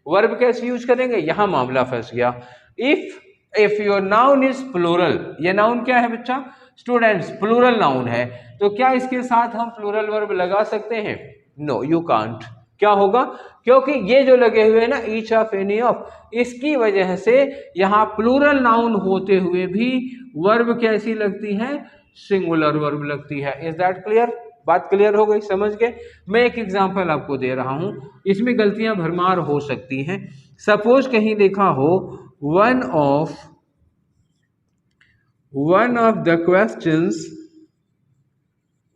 वर्ब कैसे यूज करेंगे, यहां मामला फंस गया। If your noun is plural, ये नाउन क्या है बच्चा, स्टूडेंट्स, प्लूरल नाउन है, तो क्या इसके साथ हम प्लूरल वर्ब लगा सकते हैं, नो यू कांट। क्या होगा, क्योंकि ये जो लगे हुए हैं ना, ईच ऑफ, एनी ऑफ, इसकी वजह से यहाँ प्लूरल नाउन होते हुए भी वर्ब कैसी लगती है, सिंगुलर वर्ब लगती है। इज दैट क्लियर, बात क्लियर हो गई, समझ गए। मैं एक एग्जांपल आपको दे रहा हूं, इसमें गलतियां भरमार हो सकती हैं। सपोज कहीं लिखा हो one of the questions,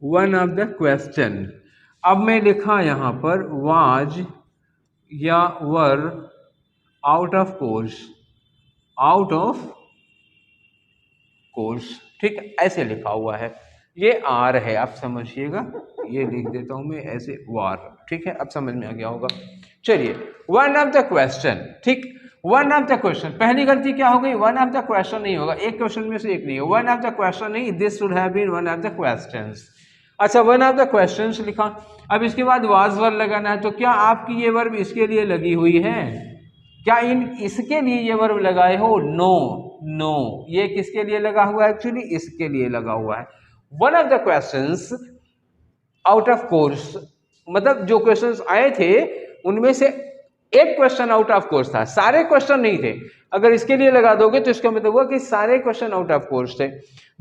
one of the question, अब मैं लिखा यहां पर वाज या were out of course, out of course, ठीक, ऐसे लिखा हुआ है, ये आर है, आप समझिएगा, ये लिख देता हूं मैं ऐसे वार, ठीक है, अब समझ में आ गया होगा। चलिए, वन ऑफ द क्वेश्चन, ठीक, वन ऑफ द क्वेश्चन, पहली गलती क्या हो गई, वन ऑफ द क्वेश्चन नहीं होगा, एक क्वेश्चन में से एक नहीं है, वन ऑफ द क्वेश्चन नहीं, this should have been one of the questions. अच्छा, वन ऑफ द क्वेश्चंस लिखा, अब इसके बाद वाज वर्ब लगाना है, तो क्या आपकी ये वर्ब इसके लिए लगी हुई है, क्या इन इसके लिए ये वर्ब लगाए हो, नो नो, ये किसके लिए लगा हुआ है, एक्चुअली इसके लिए लगा हुआ है। One of the questions out of course, मतलब जो क्वेश्चंस आए थे उनमें से एक क्वेश्चन आउट ऑफ कोर्स था, सारे क्वेश्चन नहीं थे। अगर इसके लिए लगा दोगे तो इसका मतलब हुआ कि सारे क्वेश्चन आउट ऑफ कोर्स थे,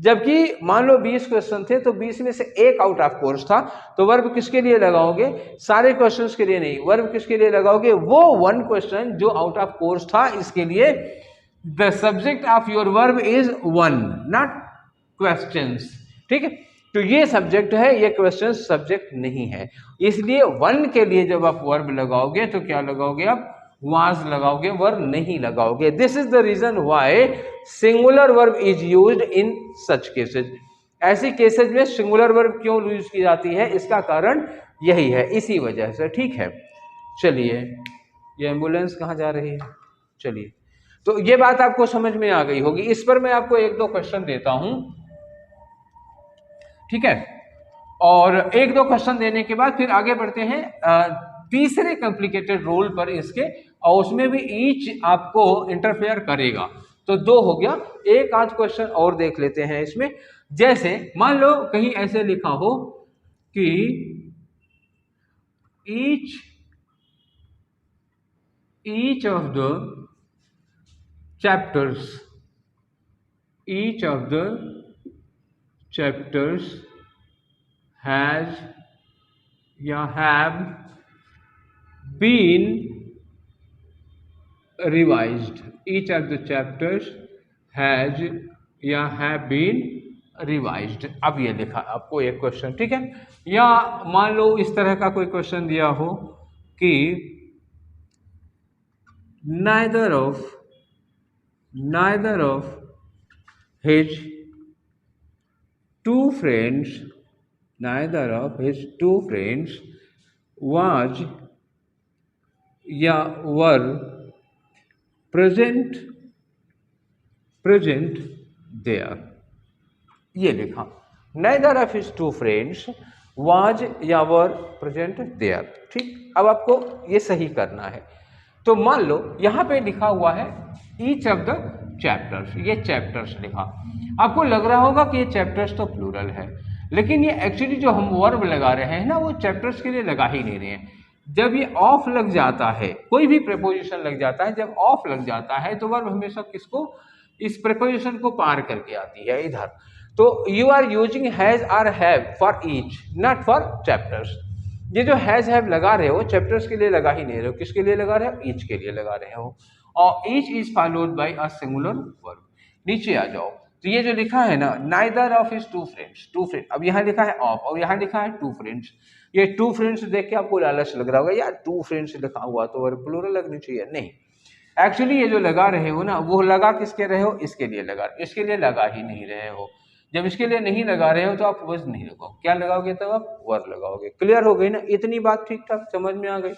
जबकि मान लो 20 क्वेश्चन थे तो 20 में से एक आउट ऑफ कोर्स था, तो वर्ब किसके लिए लगाओगे, सारे क्वेश्चंस के लिए नहीं, वर्ब किसके लिए लगाओगे, वो वन क्वेश्चन जो आउट ऑफ कोर्स था इसके लिए। The subject of your verb is one, not questions, ठीक है। तो ये सब्जेक्ट है, ये क्वेश्चन सब्जेक्ट नहीं है, इसलिए वन के लिए जब आप वर्ब लगाओगे तो क्या लगाओगे, आप वाज लगाओगे, वर्ब नहीं लगाओगे। This is the reason why singular verb is used in such cases. ऐसी केसेज में सिंगुलर वर्ब क्यों यूज की जाती है, इसका कारण यही है, इसी वजह से, ठीक है। चलिए, ये एम्बुलेंस कहाँ जा रही है, चलिए, तो ये बात आपको समझ में आ गई होगी। इस पर मैं आपको एक दो क्वेश्चन देता हूं, ठीक है, और एक दो क्वेश्चन देने के बाद फिर आगे बढ़ते हैं तीसरे कॉम्प्लिकेटेड रूल पर इसके, और उसमें भी ईच आपको इंटरफेयर करेगा, तो दो हो गया। एक आध क्वेश्चन और देख लेते हैं इसमें। जैसे मान लो कहीं ऐसे लिखा हो कि each of the chapters has या have been revised, each of the chapters has या have been revised। अब ये लिखा आपको एक क्वेश्चन, ठीक है। या मान लो इस तरह का कोई क्वेश्चन दिया हो कि neither of his two friends was या were present there, ये लिखा, neither of his two friends was या were present there, ठीक। अब आपको ये सही करना है, तो मान लो यहाँ पे लिखा हुआ है ईच ऑफ द चैप्टर्स, ये चैप्टर्स लिखा, आपको लग रहा होगा कि ये चैप्टर्स तो प्लूरल है, लेकिन ये एक्चुअली जो हम वर्ब लगा रहे हैं ना, वो चैप्टर्स के लिए लगा ही नहीं रहे हैं। जब ये ऑफ लग जाता है, कोई भी प्रीपोजिशन लग जाता है, जब ऑफ लग जाता है तो वर्ब हमेशा किसको, इस प्रीपोजिशन को पार करके आती है इधर। तो यू आर यूजिंग हैज और have for each, not for chapters. ये जो हैज हैव लगा रहे हो चैप्टर्स के लिए लगा ही नहीं रहे हो, किसके लिए लगा रहे हो, ईच के लिए लगा रहे हो, और each is followed by a singular verb. नीचे आ जाओ, तो ये जो लिखा है ना, neither of his two friends, अब यहाँ लिखा है ऑफ और यहाँ लिखा है टू फ्रेंड्स। ये टू फ्रेंड्स देख के आपको लालच लग रहा होगा, यार टू फ्रेंड्स लिखा हुआ तो वर्ब प्लूरल लगनी चाहिए, नहीं, एक्चुअली ये जो लगा रहे हो ना, वो लगा किसके रहे हो, इसके लिए लगा, इसके लिए लगा ही नहीं रहे हो। जब इसके लिए नहीं लगा रहे हो तो आप वर्ब नहीं लगाओ, क्या लगाओगे, तब आप वर्ब लगाओगे। क्लियर हो गई ना, इतनी बात ठीक ठाक समझ में आ गई।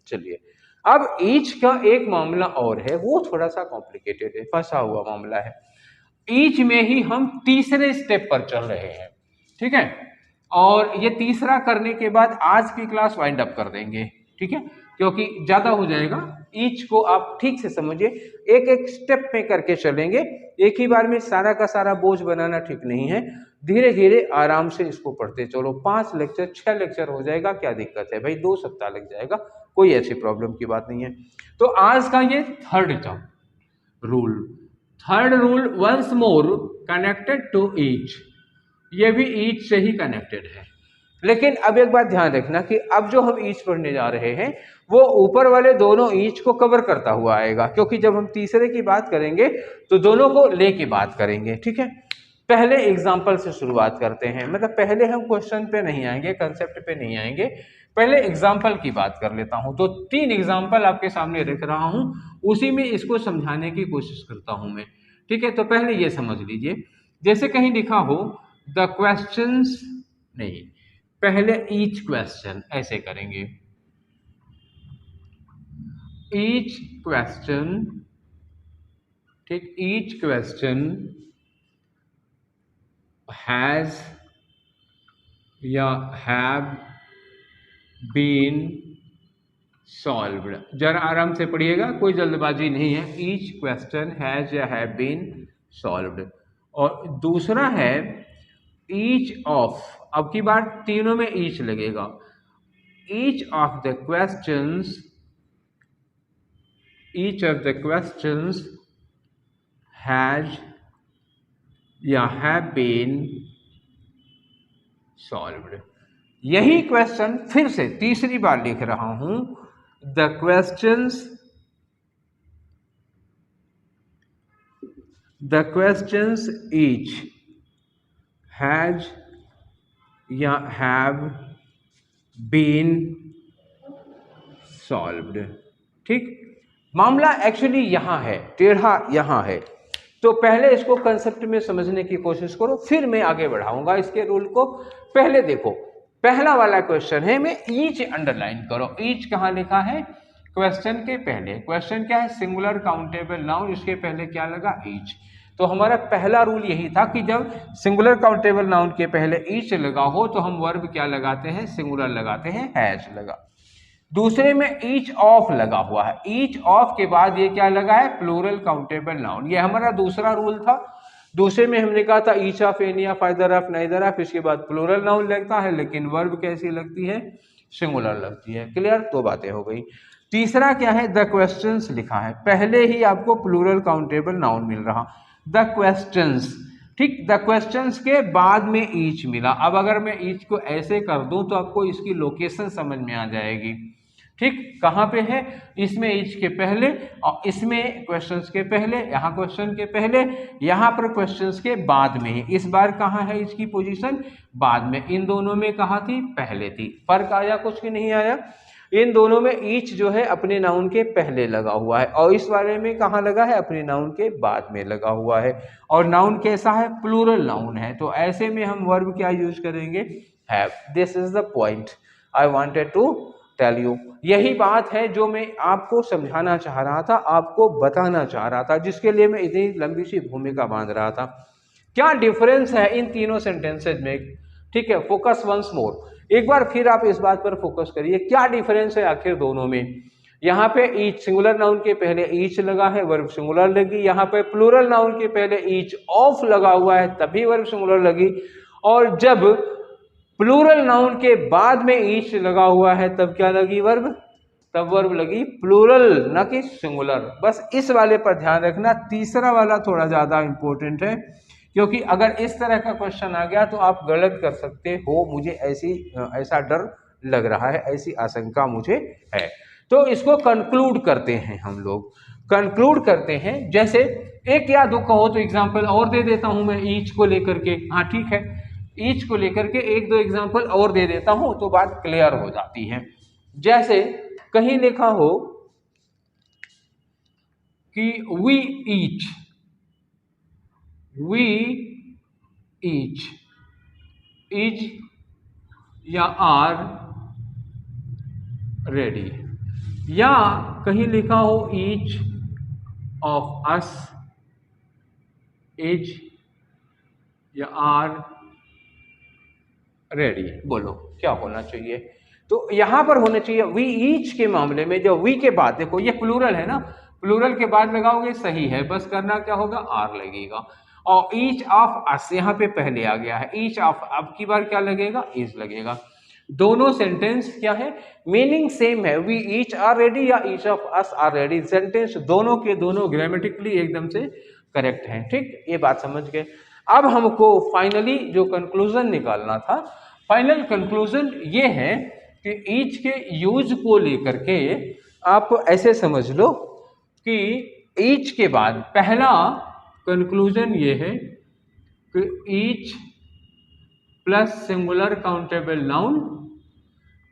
चलिए, अब ईच का एक मामला और है, वो थोड़ा सा कॉम्प्लिकेटेड है, फंसा हुआ मामला है। ईच में ही हम तीसरे स्टेप पर चल रहे हैं, ठीक है, और ये तीसरा करने के बाद आज की क्लास वाइंड अप कर देंगे, ठीक है, क्योंकि ज्यादा हो जाएगा। ईच को आप ठीक से समझिए, एक एक स्टेप में करके चलेंगे, एक ही बार में सारा का सारा बोझ बनाना ठीक नहीं है, धीरे धीरे आराम से इसको पढ़ते चलो। 5 लेक्चर 6 लेक्चर हो जाएगा, क्या दिक्कत है भाई, 2 सप्ताह लग जाएगा, कोई ऐसी प्रॉब्लम की बात नहीं है। तो आज का ये third rule once more connected to each, ये भी ईच से ही कनेक्टेड है। लेकिन अब एक बात ध्यान रखना कि अब जो हम ईच पढ़ने जा रहे हैं वो ऊपर वाले दोनों ईच को कवर करता हुआ आएगा, क्योंकि जब हम तीसरे की बात करेंगे तो दोनों को लेके बात करेंगे, ठीक है। पहले एग्जाम्पल से शुरुआत करते हैं, मतलब पहले हम क्वेश्चन पे नहीं आएंगे, कंसेप्ट पे नहीं आएंगे, पहले एग्जाम्पल की बात कर लेता हूं। तो 3 एग्जाम्पल आपके सामने रख रहा हूं, उसी में इसको समझाने की कोशिश करता हूं मैं, ठीक है। तो पहले ये समझ लीजिए, जैसे कहीं लिखा हो द क्वेश्चंस, नहीं, पहले ईच क्वेश्चन ऐसे करेंगे, ईच क्वेश्चन ठीक, ईच क्वेश्चन हैज या हैव बीन सॉल्व्ड। जरा आराम से पढ़िएगा, कोई जल्दबाजी नहीं है। ईच क्वेश्चन हैज या हैव बीन सॉल्व्ड। और दूसरा है ईच ऑफ, अब की बार तीनों में ईच लगेगा। Each of the questions, each of the questions has या हैव बीन सॉल्व्ड। यही क्वेश्चन फिर से तीसरी बार लिख रहा हूं। द क्वेश्चंस ईच हैज या हैव बीन सॉल्व्ड। ठीक, मामला एक्चुअली यहां है, टेढ़ा यहां है। तो पहले इसको कंसेप्ट में समझने की कोशिश करो, फिर मैं आगे बढ़ाऊंगा इसके रूल को। पहले देखो, पहला वाला क्वेश्चन है, मैं ईच अंडरलाइन करो। ईच कहां लिखा है? क्वेश्चन के पहले। क्वेश्चन क्या है? सिंगुलर काउंटेबल नाउन, इसके पहले क्या लगा? ईच। तो हमारा पहला रूल यही था कि जब सिंगुलर काउंटेबल नाउन के पहले ईच लगा हो तो हम वर्ब क्या लगाते हैं? सिंगुलर लगाते हैं, हैज लगा। दूसरे में ईच ऑफ लगा हुआ है। ईच ऑफ के बाद ये क्या लगा है? Plural countable noun. ये हमारा दूसरा रूल था। दूसरे में हमने कहा था each of, any of, either of, neither of, इसके बाद प्लूरल नाउन लगता है, लेकिन वर्ब कैसी लगती है? सिंगुलर लगती है। क्लियर? दो बातें हो गई। तीसरा क्या है? द क्वेश्चंस लिखा है, पहले ही आपको प्लूरल काउंटेबल नाउन मिल रहा, द क्वेश्चंस। ठीक, द क्वेश्चंस के बाद में ईच मिला। अब अगर मैं ईच को ऐसे कर दूं तो आपको इसकी लोकेशन समझ में आ जाएगी। ठीक, कहाँ पे है? इसमें ईच के पहले और इसमें क्वेश्चंस के पहले, यहाँ क्वेश्चन के पहले, यहाँ पर क्वेश्चंस के बाद में ही। इस बार कहाँ है इसकी पोजीशन? बाद में। इन दोनों में कहाँ थी? पहले थी। फर्क आया कुछ कि नहीं आया? इन दोनों में ईच जो है अपने नाउन के पहले लगा हुआ है और इस वाले में कहाँ लगा है? अपने नाउन के बाद में लगा हुआ है। और नाउन कैसा है? प्लूरल नाउन है। तो ऐसे में हम वर्ब क्या यूज करेंगे? Have. This is the point I wanted to tell you. यही बात है जो मैं आपको समझाना चाह रहा था, आपको बताना चाह रहा था, जिसके लिए मैं इतनी लंबी सी भूमिका बांध रहा था। क्या डिफरेंस है इन तीनों सेंटेंसेज में? ठीक है, फोकस वंस मोर। एक बार फिर आप इस बात पर फोकस करिए, क्या डिफरेंस है आखिर दोनों में? यहाँ पे ईच, सिंगुलर नाउन के पहले ईच लगा है, वर्ब सिंगुलर लगी। यहाँ पे प्लूरल नाउन के पहले ईच ऑफ लगा हुआ है, तभी वर्ब सिंगुलर लगी। और जब प्लूरल नाउन के बाद में ईच लगा हुआ है तब क्या लगी? वर्ब। तब वर्ब लगी प्लूरल, ना कि सिंगुलर। बस इस वाले पर ध्यान रखना। तीसरा वाला थोड़ा ज्यादा इंपॉर्टेंट है, क्योंकि अगर इस तरह का क्वेश्चन आ गया तो आप गलत कर सकते हो। मुझे ऐसा डर लग रहा है, ऐसी आशंका मुझे है। तो इसको कंक्लूड करते हैं, हम लोग कंक्लूड करते हैं। जैसे एक या दो कहो तो एग्जाम्पल और दे देता हूं मैं ईच को लेकर के। हाँ ठीक है, ईच को लेकर के एक दो एग्जाम्पल और दे देता हूं तो बात क्लियर हो जाती है। जैसे कहीं लिखा हो कि we each, we each, is या आर रेडी। या कहीं लिखा हो ईच ऑफ अस इज या आर रेडी। बोलो क्या होना चाहिए? तो यहां पर होना चाहिए वी ईच के मामले में, जो वी के बाद, देखो ये प्लूरल है ना, प्लूरल के बाद लगाओगे सही है, बस करना क्या होगा? आर लगेगा। और ईच ऑफ अस यहाँ पे पहले आ गया है, ईच ऑफ, अब की बार क्या लगेगा? इज लगेगा। दोनों सेंटेंस क्या है? मीनिंग सेम है, वी ईच आर रेडी या each of us are ready. Sentence दोनों के दोनों ग्रामेटिकली एकदम से करेक्ट हैं। ठीक, ये बात समझ गए। अब हमको फाइनली जो कंक्लूजन निकालना था, फाइनल कंक्लूजन ये है कि ईच के यूज को लेकर के आप ऐसे समझ लो कि ईच के बाद पहला कंक्लूजन ये है कि each plus singular countable noun,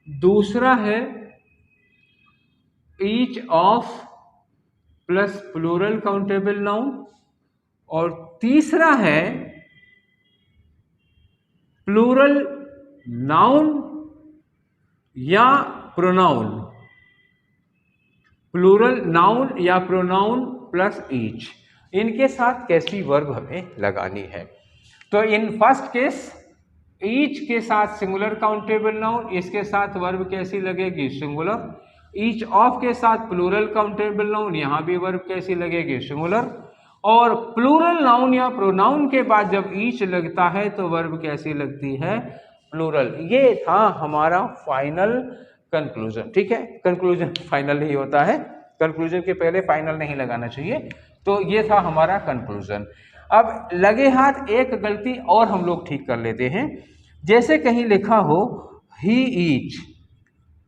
दूसरा है each of plus plural countable noun, और तीसरा है प्लूरल नाउन या प्रोनाउन, प्लूरल नाउन या प्रोनाउन प्लस ईच। इनके साथ कैसी वर्ब हमें लगानी है। तो इन फर्स्ट केस ईच के साथ सिंगुलर काउंटेबल नाउन, इसके साथ वर्ब कैसी लगेगी, सिंगुलर। ईच ऑफ के साथ प्लूरल काउंटेबल नाउन, यहाँ भी वर्ब कैसी लगेगी, सिंगुलर। और प्लूरल नाउन या प्रोनाउन के बाद जब ईच लगता है तो वर्ब कैसी लगती है, प्लूरल। ये था हमारा फाइनल कंक्लूजन। ठीक है, कंक्लूजन फाइनल ही होता है, कंक्लूजन के पहले फाइनल नहीं लगाना चाहिए। तो ये था हमारा कंक्लूजन। अब लगे हाथ एक गलती और हम लोग ठीक कर लेते हैं। जैसे कहीं लिखा हो ही ईच,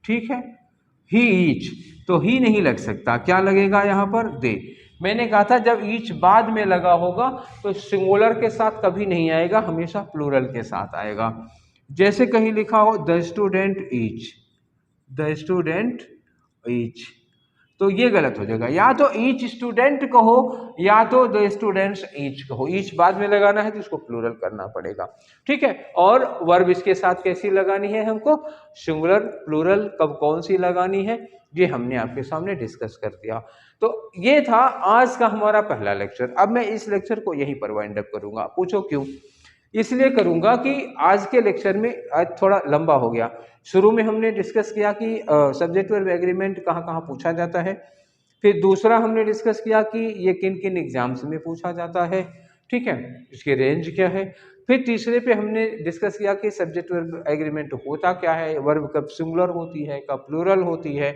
ठीक है, ही ईच, तो ही नहीं लग सकता, क्या लगेगा यहाँ पर, दे। मैंने कहा था जब ईच बाद में लगा होगा तो सिंगुलर के साथ कभी नहीं आएगा, हमेशा प्लूरल के साथ आएगा। जैसे कहीं लिखा हो the student each, the student each, तो ये गलत हो जाएगा। या तो ईच स्टूडेंट कहो या तो द स्टूडेंट्स ईच कहो। ईच बाद में लगाना है तो इसको प्लूरल करना पड़ेगा। ठीक है, और वर्ब इसके साथ कैसी लगानी है हमको, सिंगुलर प्लूरल, कब कौन सी लगानी है, ये हमने आपके सामने डिस्कस कर दिया। तो ये था आज का हमारा पहला लेक्चर। अब मैं इस लेक्चर को यहीं पर वाइंड अप करूंगा। पूछो क्यों? इसलिए करूंगा कि आज के लेक्चर में आज थोड़ा लंबा हो गया। शुरू में हमने डिस्कस किया कि सब्जेक्ट वर्ब एग्रीमेंट कहाँ कहाँ पूछा जाता है। फिर दूसरा हमने डिस्कस किया कि ये किन किन एग्जाम्स में पूछा जाता है, ठीक है, इसके रेंज क्या है। फिर तीसरे पे हमने डिस्कस किया कि सब्जेक्ट वर्ब एग्रीमेंट होता क्या है, वर्ब कब सिंगुलर होती है, कब प्लूरल होती है,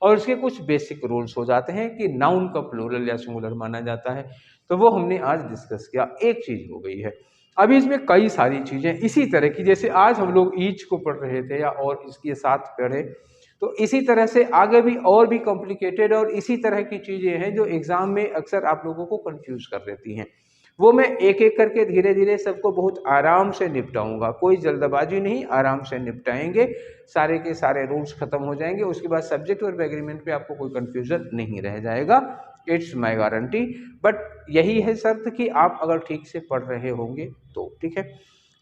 और इसके कुछ बेसिक रूल्स हो जाते हैं कि नाउन कब प्लूरल या सिंगुलर माना जाता है। तो वो हमने आज डिस्कस किया। एक चीज हो गई है, अभी इसमें कई सारी चीजें इसी तरह की, जैसे आज हम लोग ईच को पढ़ रहे थे या और इसके साथ पढ़े, तो इसी तरह से आगे भी और भी कॉम्प्लिकेटेड और इसी तरह की चीजें हैं जो एग्जाम में अक्सर आप लोगों को कंफ्यूज कर देती हैं। वो मैं एक एक करके धीरे धीरे सबको बहुत आराम से निपटाऊंगा, कोई जल्दबाजी नहीं, आराम से निपटाएंगे, सारे के सारे रूल्स खत्म हो जाएंगे। उसके बाद सब्जेक्ट वर्ब एग्रीमेंट पे आपको कोई कंफ्यूजन नहीं रह जाएगा, इट्स माई गारंटी। बट यही है शर्त कि आप अगर ठीक से पढ़ रहे होंगे तो, ठीक है।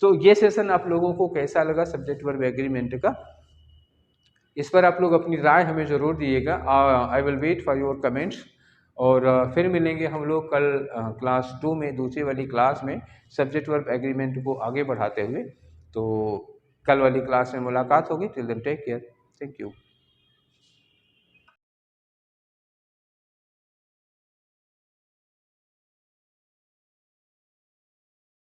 तो ये सेशन आप लोगों को कैसा लगा सब्जेक्ट वर्ब एग्रीमेंट का, इस पर आप लोग अपनी राय हमें ज़रूर दिएगा। I will wait for your comments. और फिर मिलेंगे हम लोग कल क्लास 2 में, दूसरी वाली क्लास में सब्जेक्ट वर्ब एग्रीमेंट को आगे बढ़ाते हुए। तो कल वाली क्लास में मुलाकात होगी। Till then take care, thank you.